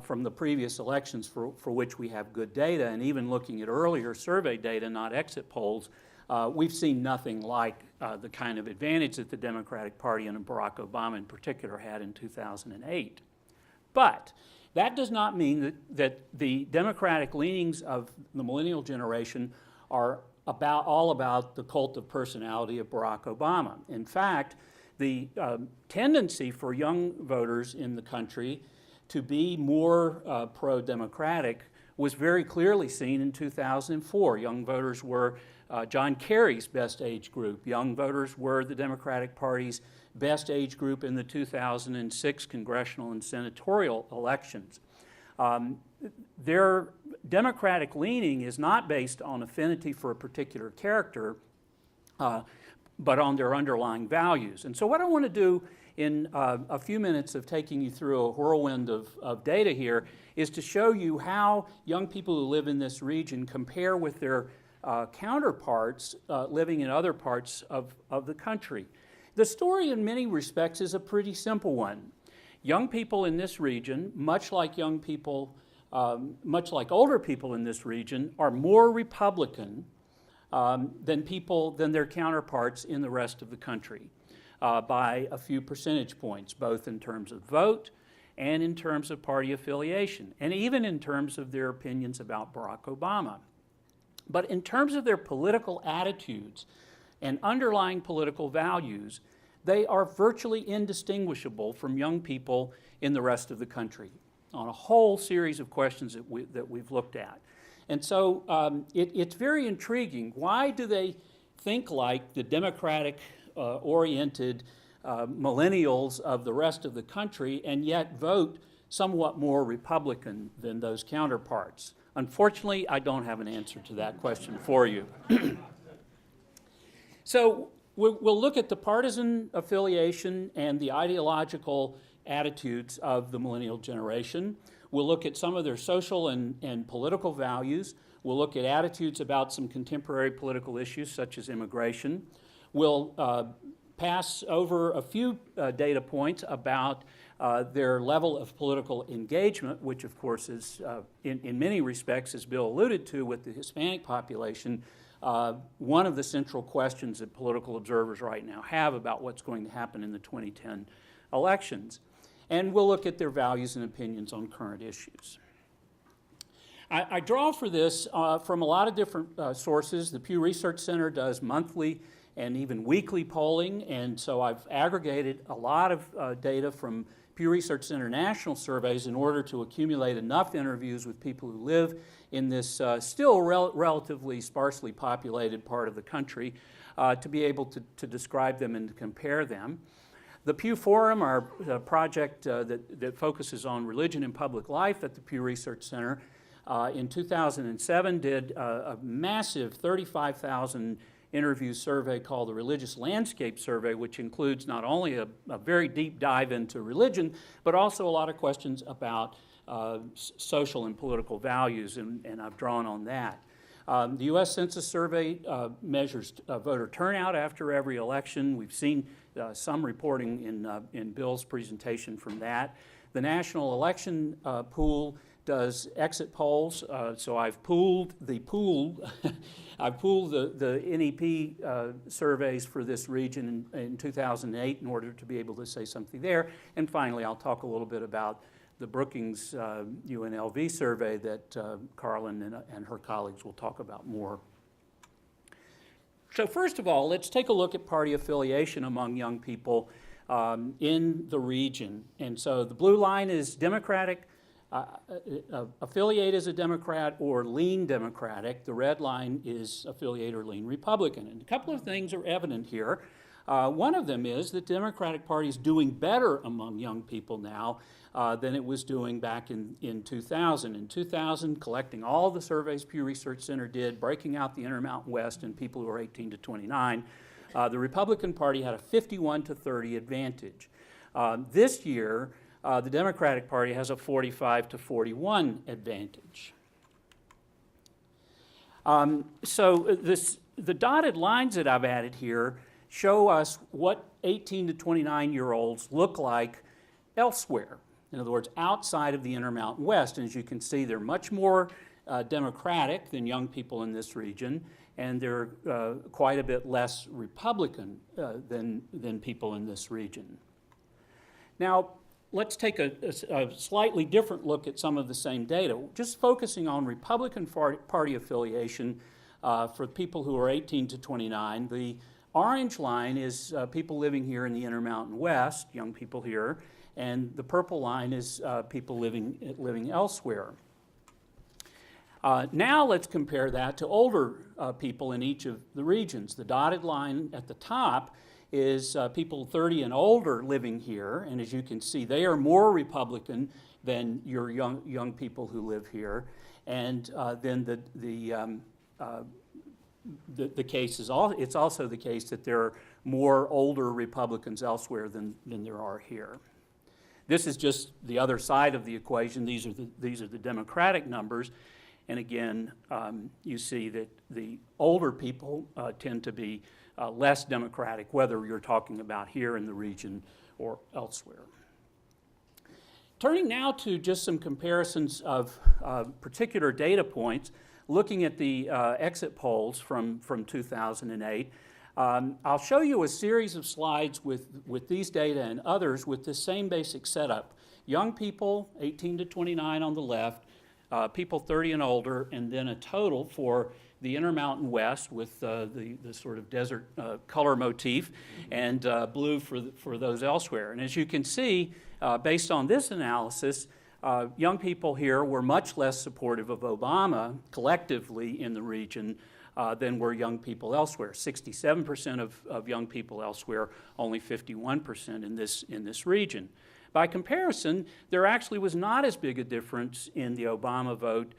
from the previous elections for which we have good data. And even looking at earlier survey data, not exit polls, we've seen nothing like the kind of advantage that the Democratic Party and Barack Obama in particular had in 2008. But that does not mean that the Democratic leanings of the millennial generation are all about the cult of personality of Barack Obama. In fact, the tendency for young voters in the country to be more pro-democratic was very clearly seen in 2004. Young voters were John Kerry's best age group. Young voters were the Democratic Party's best age group in the 2006 congressional and senatorial elections. Their Democratic leaning is not based on affinity for a particular character, but on their underlying values. And so what I want to do in a few minutes of taking you through a whirlwind of data here is to show you how young people who live in this region compare with their counterparts living in other parts of the country. The story in many respects is a pretty simple one. Young people in this region, much like older people in this region, are more Republican than their counterparts in the rest of the country by a few percentage points, both in terms of vote and in terms of party affiliation, and even in terms of their opinions about Barack Obama. But in terms of their political attitudes and underlying political values, they are virtually indistinguishable from young people in the rest of the country on a whole series of questions that we've looked at. And so it's very intriguing. Why do they think like the Democratic-oriented millennials of the rest of the country and yet vote somewhat more Republican than those counterparts? Unfortunately, I don't have an answer to that question for you. So we'll look at the partisan affiliation and the ideological attitudes of the millennial generation. We'll look at some of their social and political values. We'll look at attitudes about some contemporary political issues such as immigration. We'll pass over a few data points about their level of political engagement, which of course is, in many respects, as Bill alluded to with the Hispanic population, one of the central questions that political observers right now have about what's going to happen in the 2010 elections. And we'll look at their values and opinions on current issues. I draw for this from a lot of different sources. The Pew Research Center does monthly and even weekly polling, and so I've aggregated a lot of data from Pew Research Center national surveys in order to accumulate enough interviews with people who live in this still relatively sparsely populated part of the country to be able to describe them and to compare them. The Pew Forum, our project that focuses on religion and public life at the Pew Research Center, in 2007 did a massive 35,000 interview survey called the Religious Landscape Survey, which includes not only a very deep dive into religion, but also a lot of questions about social and political values, and I've drawn on that. The U.S. Census Survey measures voter turnout after every election. We've seen some reporting in Bill's presentation from that. The National Election Pool does exit polls, so I've pooled the I've pooled the NEP surveys for this region in 2008 in order to be able to say something there. And finally, I'll talk a little bit about the Brookings UNLV survey that Carlin and her colleagues will talk about more. So first of all, let's take a look at party affiliation among young people in the region. And so the blue line is Democratic, affiliate as a Democrat or lean Democratic. The red line is affiliate or lean Republican. And a couple of things are evident here. One of them is that the Democratic Party is doing better among young people now than it was doing back in 2000. In 2000, collecting all the surveys Pew Research Center did, breaking out the Intermountain West and people who are 18 to 29, the Republican Party had a 51-30 advantage. This year, the Democratic Party has a 45-41 advantage. So the dotted lines that I've added here show us what 18 to 29-year-olds look like elsewhere. In other words, outside of the Intermountain West. And as you can see, they're much more Democratic than young people in this region, and they're quite a bit less Republican than people in this region. Now, let's take a slightly different look at some of the same data. Just focusing on Republican Party affiliation for people who are 18 to 29, the orange line is people living here in the Intermountain West, young people here, and the purple line is people living elsewhere. Now let's compare that to older people in each of the regions. The dotted line at the top is people 30 and older living here, and as you can see, they are more Republican than your young people who live here. And then the case is it's also the case that there are more older Republicans elsewhere than there are here. This is just the other side of the equation. These are the Democratic numbers, and again, you see that the older people tend to be less Democratic, whether you're talking about here in the region or elsewhere. Turning now to just some comparisons of particular data points, looking at the exit polls from 2008, I'll show you a series of slides with these data and others with the same basic setup. Young people, 18 to 29 on the left, people 30 and older, and then a total for the Intermountain West with the sort of desert color motif, and blue for those elsewhere. And as you can see, based on this analysis, young people here were much less supportive of Obama collectively in the region than were young people elsewhere. 67% of young people elsewhere, only 51% in this region. By comparison, there actually was not as big a difference in the Obama vote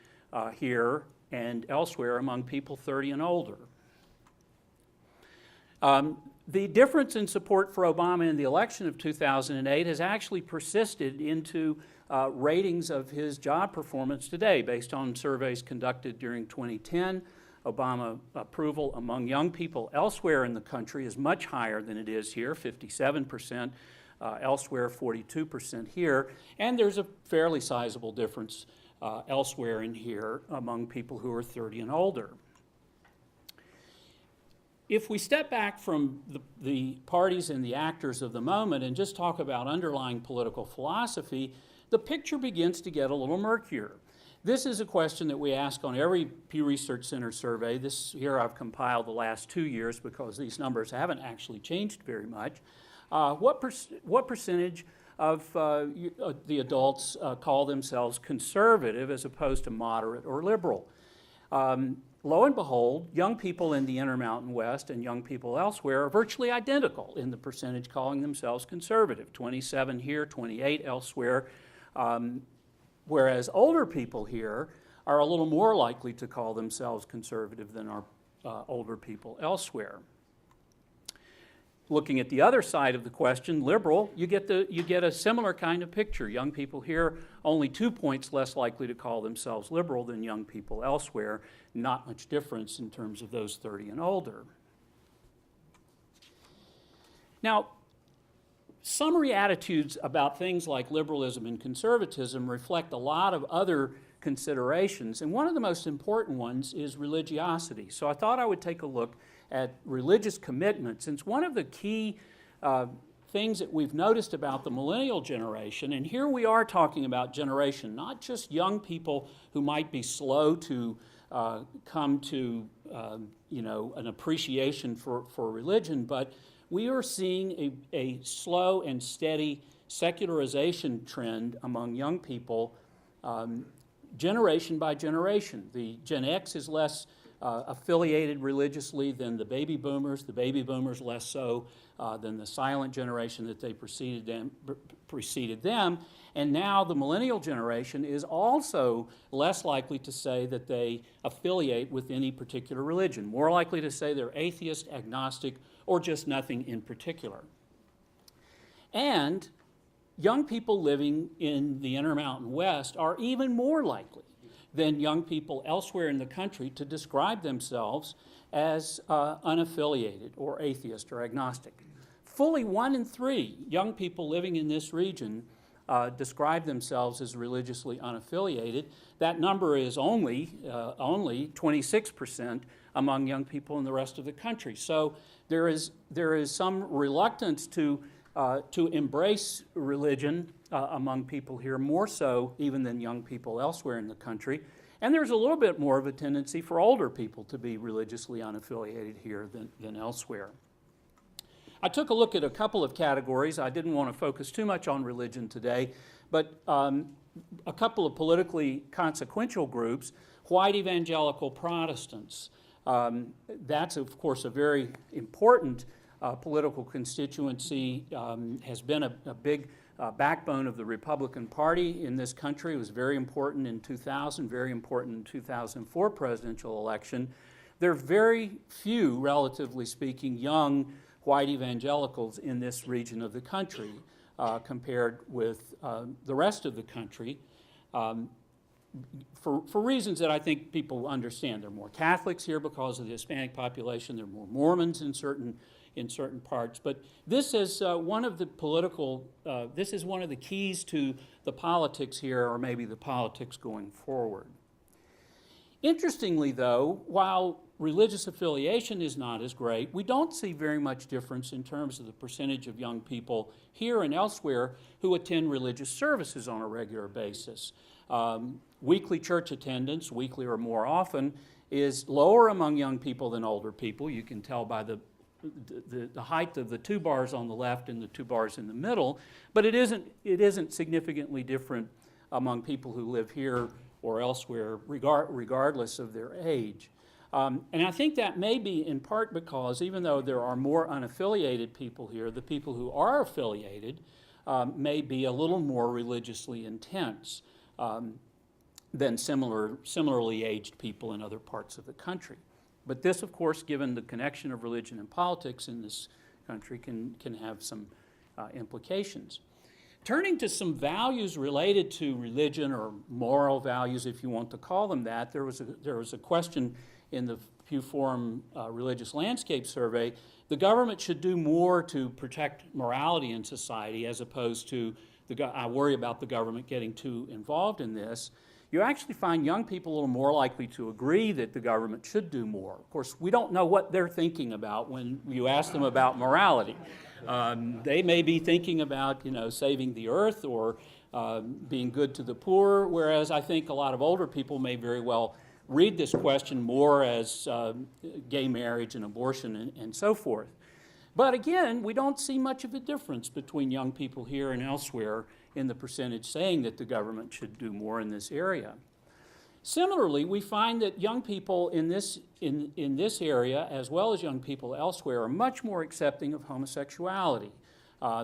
here and elsewhere among people 30 and older. The difference in support for Obama in the election of 2008 has actually persisted into ratings of his job performance today based on surveys conducted during 2010. Obama approval among young people elsewhere in the country is much higher than it is here, 57%, elsewhere 42% here, and there's a fairly sizable difference elsewhere in here among people who are 30 and older. If we step back from the parties and the actors of the moment and just talk about underlying political philosophy, the picture begins to get a little murkier. This is a question that we ask on every Pew Research Center survey. Here I've compiled the last 2 years because these numbers haven't actually changed very much. What percentage of the adults call themselves conservative as opposed to moderate or liberal? Lo and behold, young people in the Intermountain West and young people elsewhere are virtually identical in the percentage calling themselves conservative, 27 here, 28 elsewhere, whereas older people here are a little more likely to call themselves conservative than are older people elsewhere. Looking at the other side of the question, liberal, you get a similar kind of picture. Young people here only 2 points less likely to call themselves liberal than young people elsewhere. Not much difference in terms of those 30 and older. Now, summary attitudes about things like liberalism and conservatism reflect a lot of other considerations, and one of the most important ones is religiosity. So I thought I would take a look at religious commitment, since one of the key things that we've noticed about the millennial generation, and here we are talking about generation, not just young people who might be slow to come to an appreciation for religion, but we are seeing a slow and steady secularization trend among young people generation by generation. The Gen X is less affiliated religiously than the baby boomers less so than the silent generation that they preceded them, and now the millennial generation is also less likely to say that they affiliate with any particular religion, more likely to say they're atheist, agnostic, or just nothing in particular. And young people living in the Intermountain West are even more likely than young people elsewhere in the country to describe themselves as unaffiliated or atheist or agnostic. Fully 1 in 3 young people living in this region describe themselves as religiously unaffiliated. That number is only 26% among young people in the rest of the country. So there is some reluctance to embrace religion among people here, more so even than young people elsewhere in the country. And there's a little bit more of a tendency for older people to be religiously unaffiliated here than elsewhere. I took a look at a couple of categories. I didn't want to focus too much on religion today, but a couple of politically consequential groups, white evangelical Protestants. That's, of course, a very important political constituency, has been a big backbone of the Republican Party in this country. It was very important in 2000, very important in 2004 presidential election. There are very few, relatively speaking, young white evangelicals in this region of the country compared with the rest of the country. For reasons that I think people understand. There are more Catholics here because of the Hispanic population. There are more Mormons in certain parts. But this is one of the political, this is one of the keys to the politics here, or maybe the politics going forward. Interestingly, though, while religious affiliation is not as great, we don't see very much difference in terms of the percentage of young people here and elsewhere who attend religious services on a regular basis. Weekly church attendance, weekly or more often, is lower among young people than older people. You can tell by the height of the two bars on the left and the two bars in the middle, but it isn't significantly different among people who live here or elsewhere, regardless of their age. And I think that may be in part because even though there are more unaffiliated people here, the people who are affiliated may be a little more religiously intense than similarly aged people in other parts of the country. But this, of course, given the connection of religion and politics in this country, can have some implications. Turning to some values related to religion, or moral values, if you want to call them that, there was a question in the Pew Forum Religious Landscape Survey. The government should do more to protect morality in society, as opposed to, I worry about the government getting too involved in this. You actually find young people a little more likely to agree that the government should do more. Of course, we don't know what they're thinking about when you ask them about morality. They may be thinking about, saving the earth or being good to the poor, whereas I think a lot of older people may very well read this question more as gay marriage and abortion and so forth. But again, we don't see much of a difference between young people here and elsewhere in the percentage saying that the government should do more in this area. Similarly, we find that young people in this area, as well as young people elsewhere, are much more accepting of homosexuality.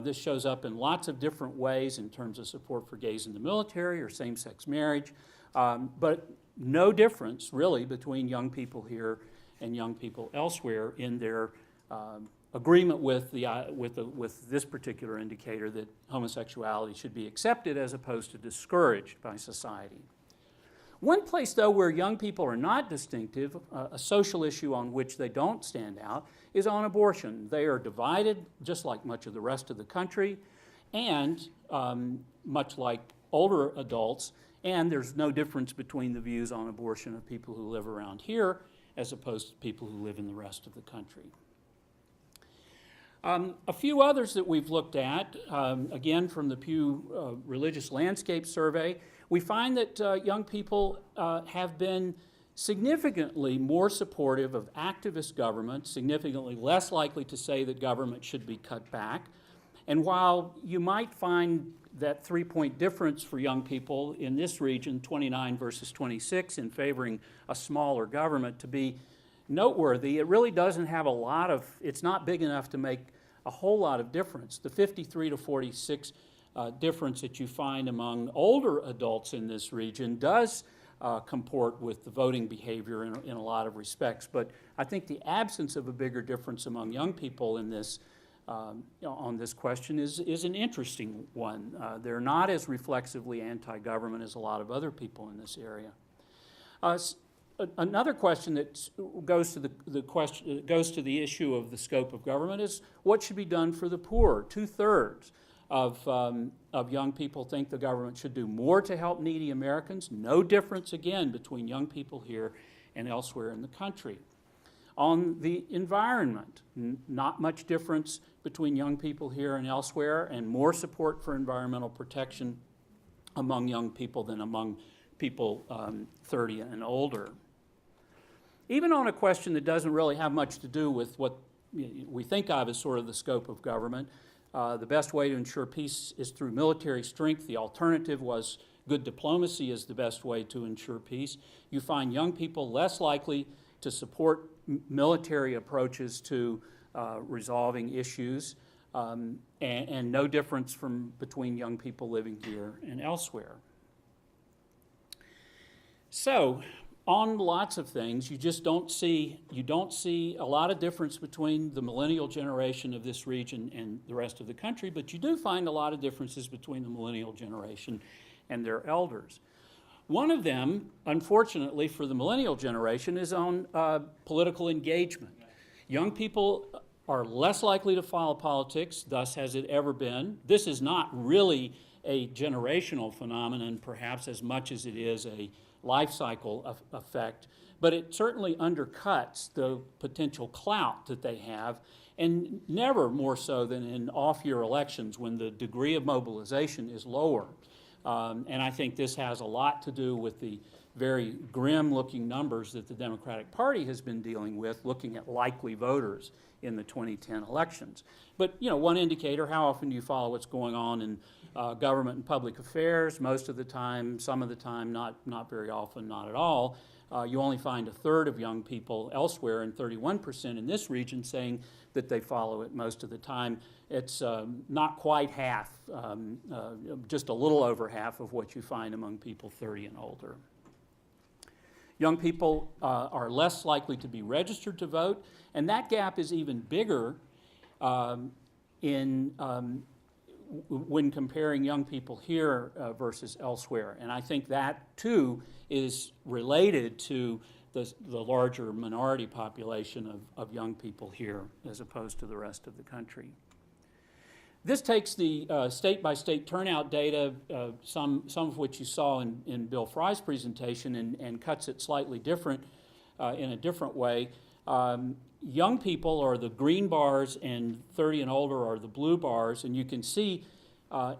This shows up in lots of different ways in terms of support for gays in the military or same-sex marriage, but no difference really between young people here and young people elsewhere in their agreement with this particular indicator that homosexuality should be accepted as opposed to discouraged by society. One place, though, where young people are not distinctive, a social issue on which they don't stand out, is on abortion. They are divided, just like much of the rest of the country, and much like older adults, and there's no difference between the views on abortion of people who live around here as opposed to people who live in the rest of the country. A few others that we've looked at, again from the Pew Religious Landscape Survey, we find that young people have been significantly more supportive of activist government, significantly less likely to say that government should be cut back. And while you might find that 3-point difference for young people in this region, 29 versus 26, in favoring a smaller government to be noteworthy, it really doesn't have a lot of, it's not big enough to make a whole lot of difference. The 53 to 46 difference that you find among older adults in this region does comport with the voting behavior in a lot of respects, but I think the absence of a bigger difference among young people in this on this question is an interesting one. They're not as reflexively anti-government as a lot of other people in this area. Another question that goes to the issue of the scope of government is what should be done for the poor. 2/3 of young people think the government should do more to help needy Americans. No difference, again, between young people here and elsewhere in the country. On the environment, not much difference between young people here and elsewhere, and more support for environmental protection among young people than among people 30 and older. Even on a question that doesn't really have much to do with what we think of as sort of the scope of government, The best way to ensure peace is through military strength. The alternative was good diplomacy is the best way to ensure peace. You find young people less likely to support military approaches to resolving issues, and no difference between young people living here and elsewhere. So, on lots of things, you don't see a lot of difference between the millennial generation of this region and the rest of the country, but you do find a lot of differences between the millennial generation and their elders. One of them, unfortunately for the millennial generation, is on political engagement. Young people are less likely to follow politics, thus has it ever been. This is not really a generational phenomenon, perhaps as much as it is a life cycle effect, but it certainly undercuts the potential clout that they have, and never more so than in off-year elections when the degree of mobilization is lower. And I think this has a lot to do with the very grim-looking numbers that the Democratic Party has been dealing with, looking at likely voters in the 2010 elections. But, one indicator, how often do you follow what's going on in government and public affairs? Most of the time, some of the time, not very often, not at all. You only find a third of young people elsewhere and 31% in this region saying that they follow it most of the time. It's not quite half, just a little over half of what you find among people 30 and older. Young people are less likely to be registered to vote, and that gap is even bigger when comparing young people here versus elsewhere. And I think that, too, is related to the larger minority population of young people here as opposed to the rest of the country. This takes the state-by-state turnout data, some of which you saw in Bill Fry's presentation, and cuts it slightly different in a different way. Young people are the green bars, and 30 and older are the blue bars, and you can see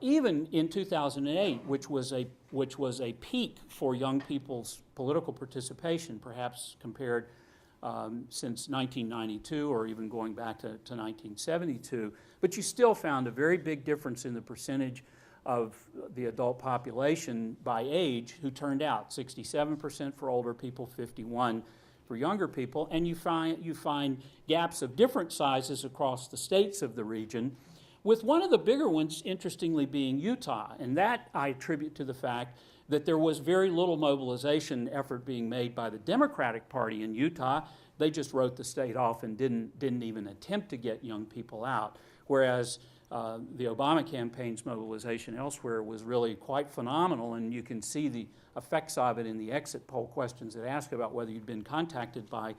even in 2008, which was a peak for young people's political participation, perhaps compared since 1992 or even going back to 1972, but you still found a very big difference in the percentage of the adult population by age who turned out, 67% for older people, 51% for younger people, and you find gaps of different sizes across the states of the region, with one of the bigger ones, interestingly, being Utah, and that I attribute to the fact that there was very little mobilization effort being made by the Democratic Party in Utah. They just wrote the state off and didn't even attempt to get young people out, whereas the Obama campaign's mobilization elsewhere was really quite phenomenal, and you can see the effects of it in the exit poll questions that ask about whether you'd been contacted by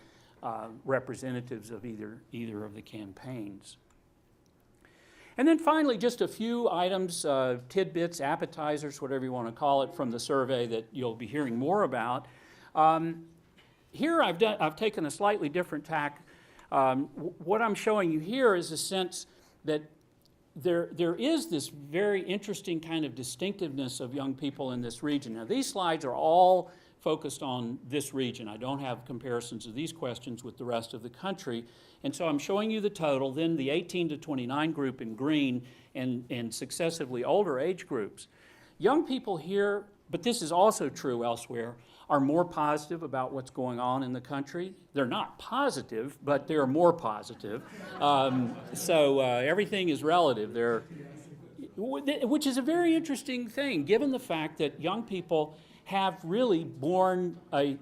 representatives of either of the campaigns. And then finally, just a few items, tidbits, appetizers, whatever you want to call it, from the survey that you'll be hearing more about. Here I've taken a slightly different tack. What I'm showing you here is a sense that there is this very interesting kind of distinctiveness of young people in this region. Now, these slides are all focused on this region. I don't have comparisons of these questions with the rest of the country. And so I'm showing you the total, then the 18 to 29 group in green, and successively older age groups. Young people here, but this is also true elsewhere, are more positive about what's going on in the country. They're not positive, but they're more positive. So everything is relative there, which is a very interesting thing, given the fact that young people have really borne a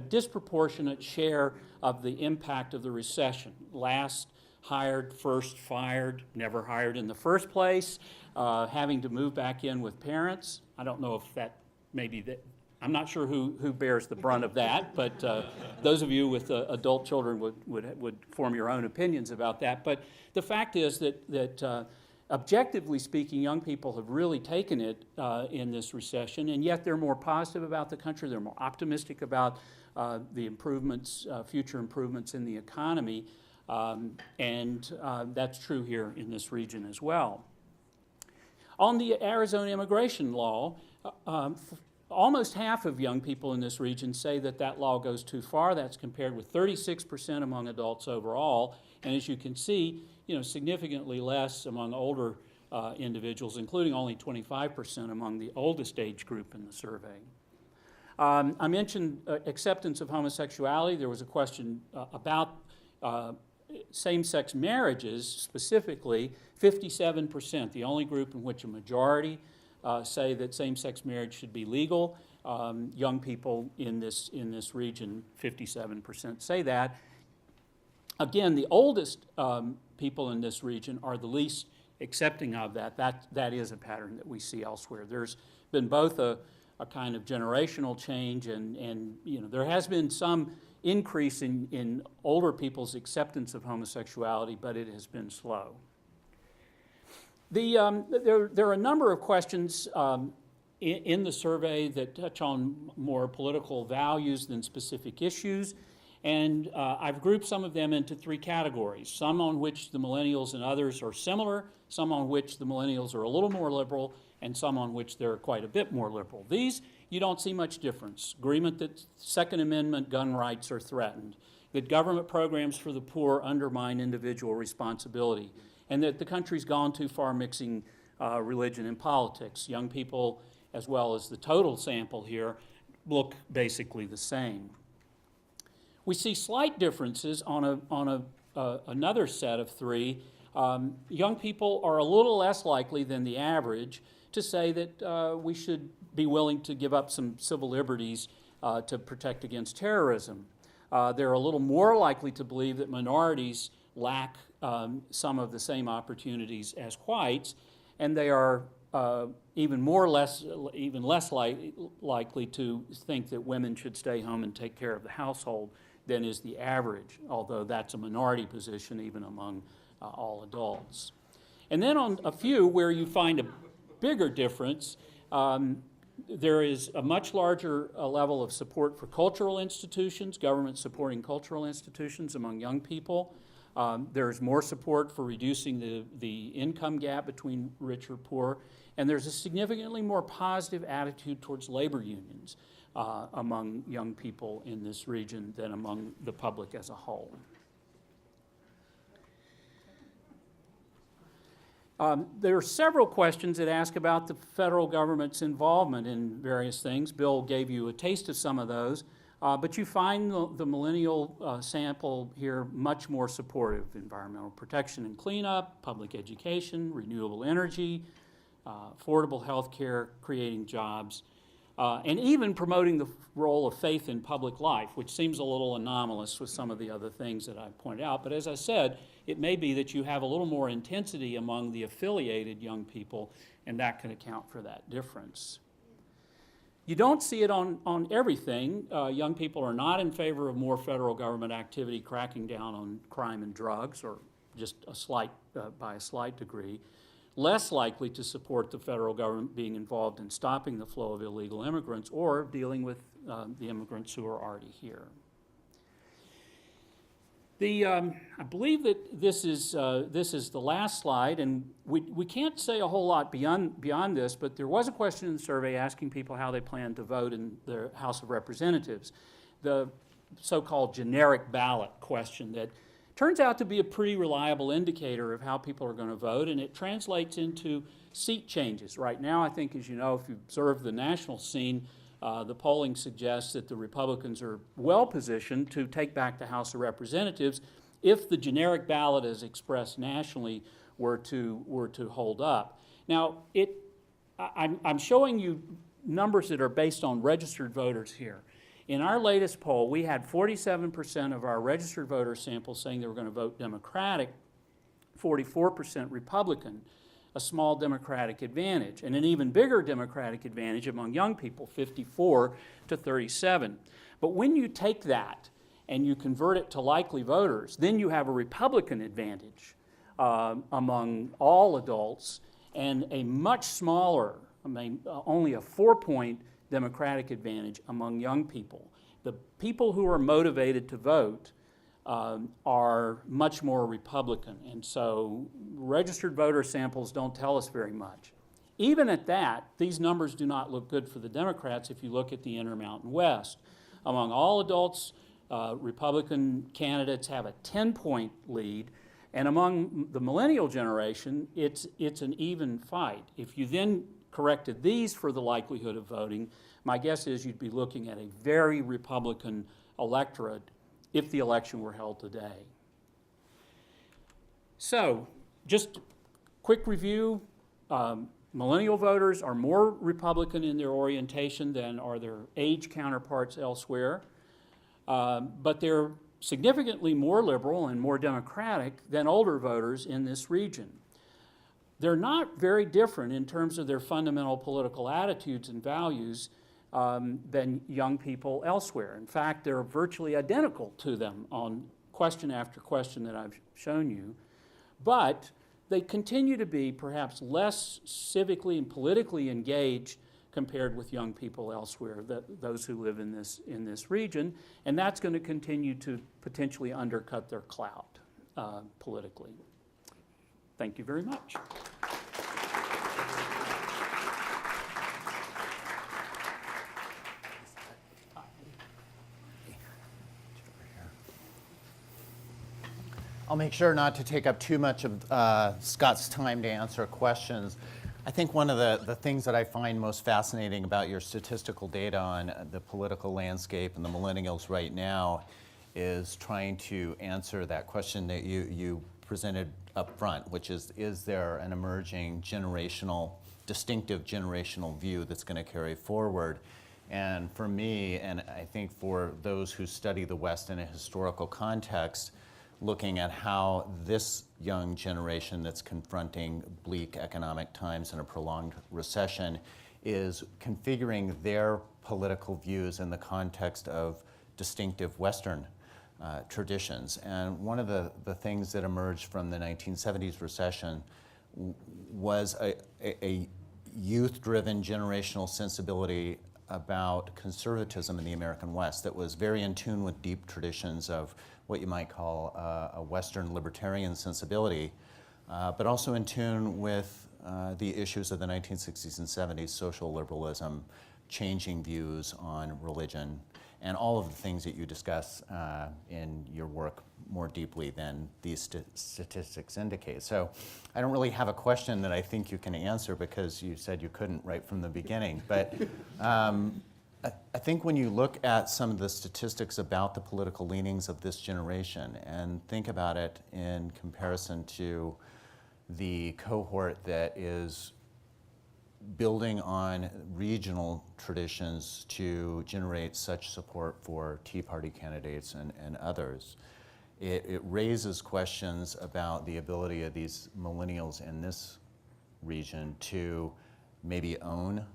disproportionate share of the impact of the recession. Last hired, first fired, never hired in the first place, having to move back in with parents. I don't know if that maybe that. I'm not sure who bears the brunt of that, but those of you with adult children would form your own opinions about that. But the fact is that objectively speaking, young people have really taken it in this recession, and yet they're more positive about the country. They're more optimistic about the improvements, future improvements in the economy, and that's true here in this region as well. On the Arizona immigration law, almost half of young people in this region say that law goes too far. That's compared with 36% among adults overall. And as you can see, significantly less among older individuals, including only 25% among the oldest age group in the survey. I mentioned acceptance of homosexuality. There was a question about same-sex marriages specifically. 57%, the only group in which a majority say that same-sex marriage should be legal. Young people in this region, 57% say that. Again, the oldest people in this region are the least accepting of that. That is a pattern that we see elsewhere. There's been both a kind of generational change and there has been some increase in older people's acceptance of homosexuality, but it has been slow. There are a number of questions in the survey that touch on more political values than specific issues, and I've grouped some of them into three categories, some on which the millennials and others are similar, some on which the millennials are a little more liberal, and some on which they're quite a bit more liberal. These, you don't see much difference. Agreement that Second Amendment gun rights are threatened, that government programs for the poor undermine individual responsibility, and that the country's gone too far mixing religion and politics. Young people, as well as the total sample here, look basically the same. We see slight differences on another set of three. Young people are a little less likely than the average to say that we should be willing to give up some civil liberties to protect against terrorism. They're a little more likely to believe that minorities lack some of the same opportunities as whites, and they are even less likely to think that women should stay home and take care of the household than is the average, although that's a minority position even among all adults. And then on a few where you find a bigger difference, there is a much larger level of support for cultural institutions, government supporting cultural institutions among young people. There's more support for reducing the income gap between rich or poor, and there's a significantly more positive attitude towards labor unions among young people in this region than among the public as a whole. There are several questions that ask about the federal government's involvement in various things. Bill gave you a taste of some of those, but you find the millennial sample here much more supportive. Environmental protection and cleanup, public education, renewable energy, affordable health care, creating jobs, and even promoting the role of faith in public life, which seems a little anomalous with some of the other things that I've pointed out. But as I said, it may be that you have a little more intensity among the affiliated young people, and that can account for that difference. You don't see it on everything. Young people are not in favor of more federal government activity cracking down on crime and drugs, or just by a slight degree. Less likely to support the federal government being involved in stopping the flow of illegal immigrants or dealing with the immigrants who are already here. I believe that this is the last slide, and we can't say a whole lot beyond this, but there was a question in the survey asking people how they plan to vote in the House of Representatives, the so-called generic ballot question that turns out to be a pretty reliable indicator of how people are going to vote, and it translates into seat changes. Right now, I think, as you know, if you observe the national scene, the polling suggests that the Republicans are well positioned to take back the House of Representatives if the generic ballot as expressed nationally were to hold up. Now, I'm showing you numbers that are based on registered voters here. In our latest poll, we had 47% of our registered voter sample saying they were going to vote Democratic, 44% Republican, a small Democratic advantage, and an even bigger Democratic advantage among young people, 54 to 37. But when you take that and you convert it to likely voters, then you have a Republican advantage among all adults and a much smaller, only a 4-point Democratic advantage among young people. The people who are motivated to vote are much more Republican, and so registered voter samples don't tell us very much. Even at that, these numbers do not look good for the Democrats if you look at the Intermountain West. Among all adults, Republican candidates have a 10-point lead. And among the millennial generation, it's an even fight. If you then corrected these for the likelihood of voting, my guess is you'd be looking at a very Republican electorate if the election were held today. So, just quick review. Millennial voters are more Republican in their orientation than are their age counterparts elsewhere, but they're significantly more liberal and more democratic than older voters in this region. They're not very different in terms of their fundamental political attitudes and values than young people elsewhere. In fact, they're virtually identical to them on question after question that I've shown you. But they continue to be perhaps less civically and politically engaged compared with young people elsewhere, those who live in this region, and that's going to continue to potentially undercut their clout politically. Thank you very much. I'll make sure not to take up too much of Scott's time to answer questions. I think one of the things that I find most fascinating about your statistical data on the political landscape and the millennials right now is trying to answer that question that you presented up front, which is there an emerging distinctive generational view that's going to carry forward? And for me, and I think for those who study the West in a historical context, looking at how this young generation that's confronting bleak economic times and a prolonged recession is configuring their political views in the context of distinctive Western traditions. And one of the things that emerged from the 1970s recession was a youth-driven generational sensibility about conservatism in the American West that was very in tune with deep traditions of what you might call a Western libertarian sensibility, but also in tune with the issues of the 1960s and 70s, social liberalism, changing views on religion, and all of the things that you discuss in your work more deeply than these statistics indicate. So I don't really have a question that I think you can answer because you said you couldn't right from the beginning. But I think when you look at some of the statistics about the political leanings of this generation and think about it in comparison to the cohort that is building on regional traditions to generate such support for Tea Party candidates and others, it raises questions about the ability of these millennials in this region to maybe own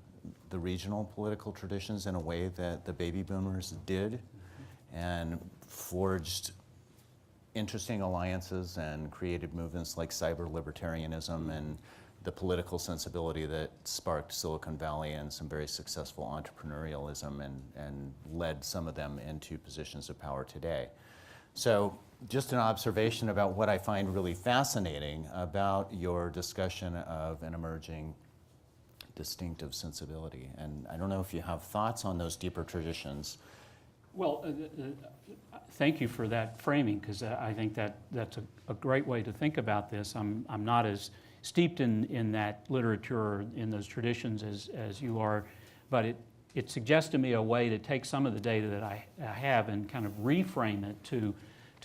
the regional political traditions in a way that the baby boomers did and forged interesting alliances and created movements like cyber libertarianism and the political sensibility that sparked Silicon Valley and some very successful entrepreneurialism and led some of them into positions of power today. So just an observation about what I find really fascinating about your discussion of an emerging distinctive sensibility. And I don't know if you have thoughts on those deeper traditions. Well, thank you for that framing, because I think that's a great way to think about this. I'm not as steeped in that literature or in those traditions as you are, but it suggests to me a way to take some of the data that I have and kind of reframe it to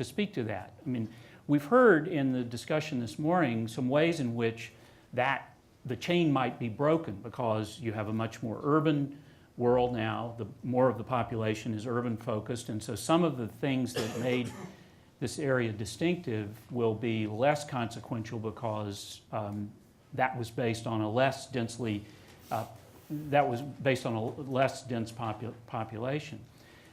speak to that. I mean, we've heard in the discussion this morning some ways in which the chain might be broken because you have a much more urban world now. More of the population is urban focused, and so some of the things that made this area distinctive will be less consequential because that was based on a less dense population.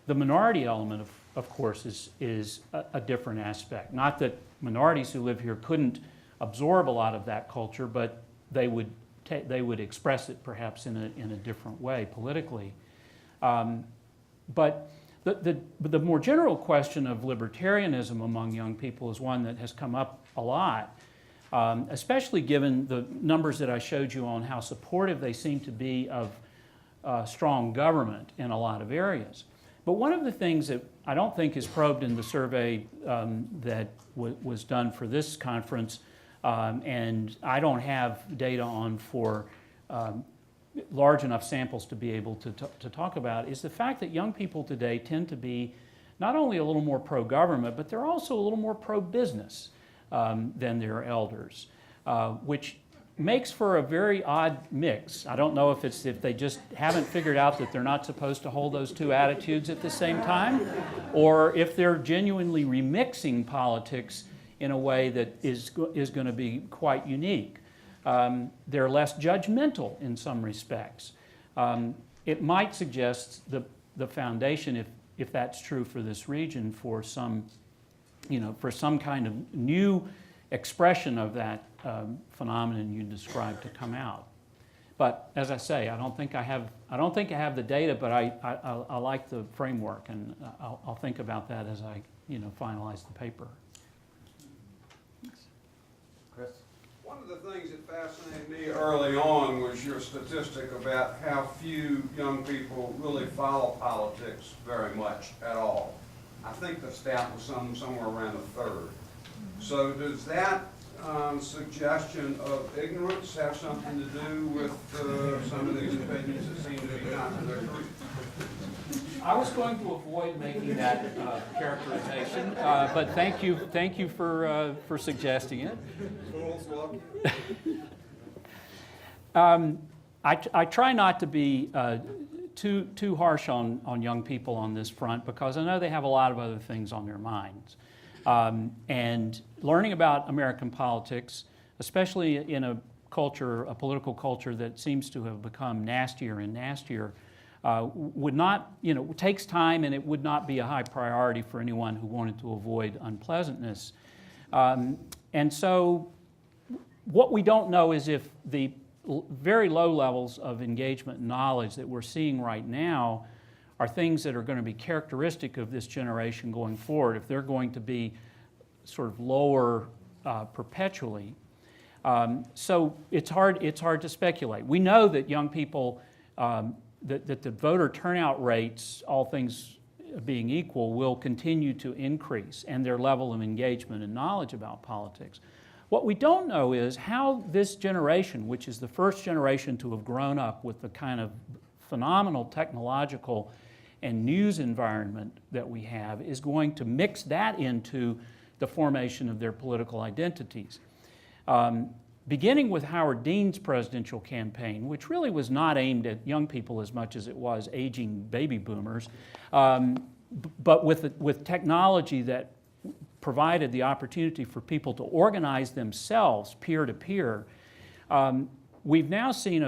The minority element, of course, is a different aspect. Not that minorities who live here couldn't absorb a lot of that culture, but they would express it perhaps in a different way politically. But the more general question of libertarianism among young people is one that has come up a lot, especially given the numbers that I showed you on how supportive they seem to be of strong government in a lot of areas. But one of the things that I don't think is probed in the survey that was done for this conference, and I don't have data on for large enough samples to be able to talk about, is the fact that young people today tend to be not only a little more pro-government, but they're also a little more pro-business than their elders, which makes for a very odd mix. I don't know if they just haven't figured out that they're not supposed to hold those two attitudes at the same time, or if they're genuinely remixing politics in a way that is going to be quite unique. They're less judgmental in some respects. It might suggest the foundation, if that's true for this region, for some kind of new expression of that phenomenon you described to come out. But as I say, I don't think I have the data, but I like the framework, and I'll think about that as I finalize the paper. Chris? One of the things that fascinated me early on was your statistic about how few young people really follow politics very much at all. I think the stat was somewhere around a third. So does that suggestion of ignorance have something to do with some of these opinions that seem to be contradictory? I was going to avoid making that characterization, but thank you for suggesting it. I try not to be too harsh on young people on this front, because I know they have a lot of other things on their minds. And learning about American politics, especially in a political culture that seems to have become nastier and nastier, would not, takes time, and it would not be a high priority for anyone who wanted to avoid unpleasantness. And so what we don't know is if the very low levels of engagement and knowledge that we're seeing right now are things that are going to be characteristic of this generation going forward, if they're going to be sort of lower perpetually. So it's hard to speculate. We know that young people, that the voter turnout rates, all things being equal, will continue to increase, and their level of engagement and knowledge about politics. What we don't know is how this generation, which is the first generation to have grown up with the kind of phenomenal technological and news environment that we have, is going to mix that into the formation of their political identities. Beginning with Howard Dean's presidential campaign, which really was not aimed at young people as much as it was aging baby boomers, but with technology that provided the opportunity for people to organize themselves peer-to-peer, we've now seen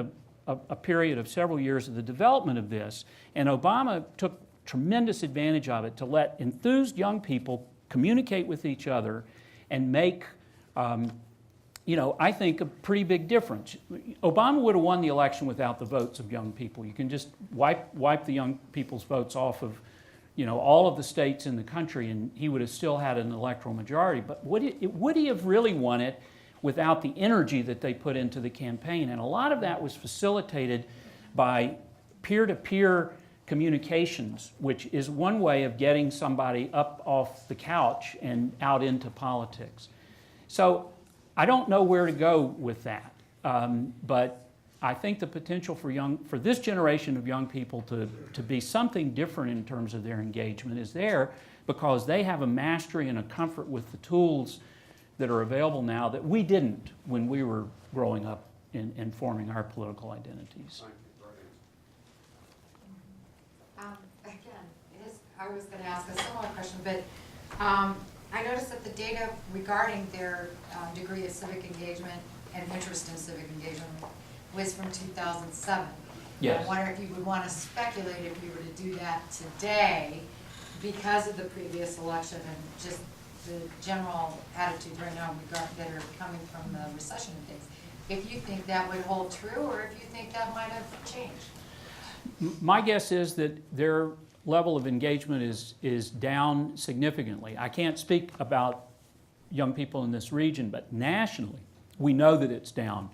a period of several years of the development of this, and Obama took tremendous advantage of it to let enthused young people communicate with each other and make, I think, a pretty big difference. Obama would have won the election without the votes of young people. You can just wipe the young people's votes off of all of the states in the country, and he would have still had an electoral majority. But would he have really won it without the energy that they put into the campaign? And a lot of that was facilitated by peer-to-peer communications, which is one way of getting somebody up off the couch and out into politics. So I don't know where to go with that, but I think the potential for this generation of young people to be something different in terms of their engagement is there, because they have a mastery and a comfort with the tools that are available now that we didn't when we were growing up and forming our political identities. Again, I was going to ask a similar question, but I noticed that the data regarding their degree of civic engagement and interest in civic engagement was from 2007. Yes. I wonder if you would want to speculate if you were to do that today because of the previous election and just the general attitudes right now that are coming from the recession and things. If you think that would hold true, or if you think that might have changed. My guess is that their level of engagement is down significantly. I can't speak about young people in this region, but nationally, we know that it's down.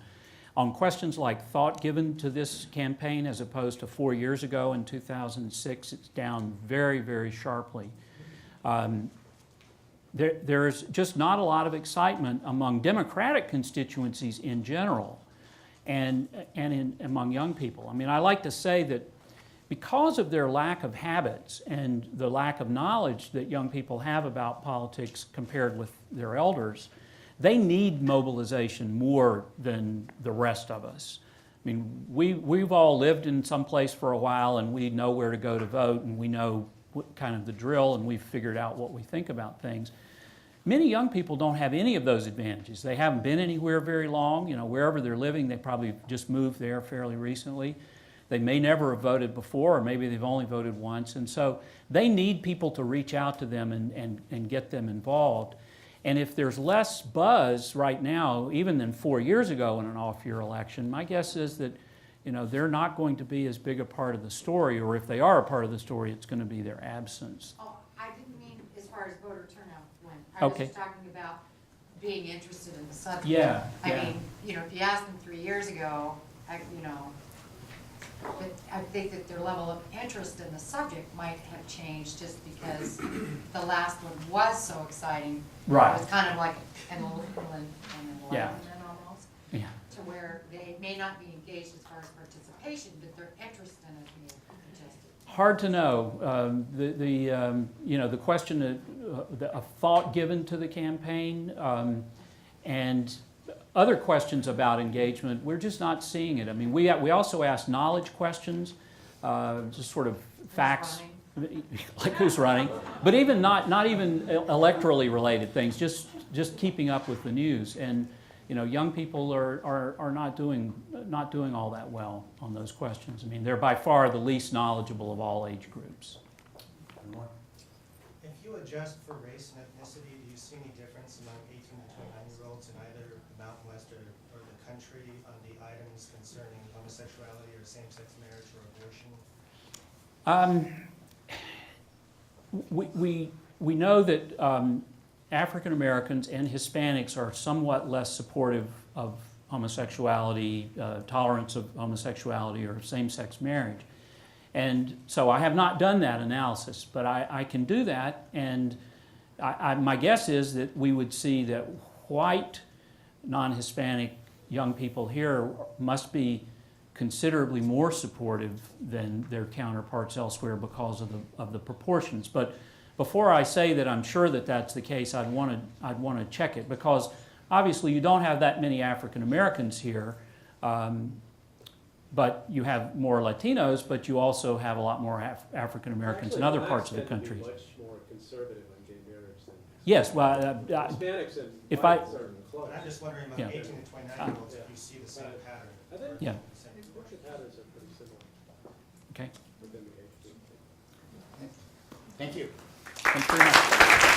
On questions like thought given to this campaign as opposed to 4 years ago in 2006, it's down very, very sharply. There's just not a lot of excitement among Democratic constituencies in general and among young people. I mean, I like to say that because of their lack of habits and the lack of knowledge that young people have about politics compared with their elders, they need mobilization more than the rest of us. I mean, we've all lived in some place for a while, and we know where to go to vote, and we know what kind of the drill, and we've figured out what we think about things. Many young people don't have any of those advantages. They haven't been anywhere very long. You know, wherever they're living, they probably just moved there fairly recently. They may never have voted before, or maybe they've only voted once. And so they need people to reach out to them and get them involved. And if there's less buzz right now, even than 4 years ago in an off-year election, my guess is that, you know, they're not going to be as big a part of the story, or if they are a part of the story, it's going to be their absence. Oh, I didn't mean as far as voter turnout went. I was Okay. just talking about being interested in the subject. Yeah, I yeah. mean, you know, if you asked them 3 years ago, but I think that their level of interest in the subject might have changed just because the last one was so exciting. Right. It was kind of like an Yeah. enlightenment almost, Yeah. to where they may not be engaged as far as participation, but their interest in it being suggested. Hard to know. You know, the question of thought given to the campaign and other questions about engagement, we're just not seeing it. I mean, we also ask knowledge questions, just sort of facts, like who's running, but even not even electorally related things, just keeping up with the news. And you know, young people are not doing all that well on those questions. I mean, they're by far the least knowledgeable of all age groups. If you adjust for race and ethnicity, do you see any difference among 18 to 29-year-olds in either the Mountain West or the country on the items concerning homosexuality or same-sex marriage or abortion? We know that African Americans and Hispanics are somewhat less supportive of homosexuality, tolerance of homosexuality or same-sex marriage. And so I have not done that analysis, but I can do that, and my guess is that we would see that white, non-Hispanic young people here must be considerably more supportive than their counterparts elsewhere because of the proportions. But before I say that I'm sure that that's the case, I'd want to check it, because obviously you don't have that many African Americans here, but you have more Latinos, but you also have a lot more African Americans in other parts of the country. Much more conservative on gay marriage than Yes, well, Hispanics and if whites are close. But I'm just wondering among Yeah. 18 to 29-year-olds if you see the same pattern. I think Yeah. the patterns are pretty similar Okay. within the age group. Thank you. Thanks very much.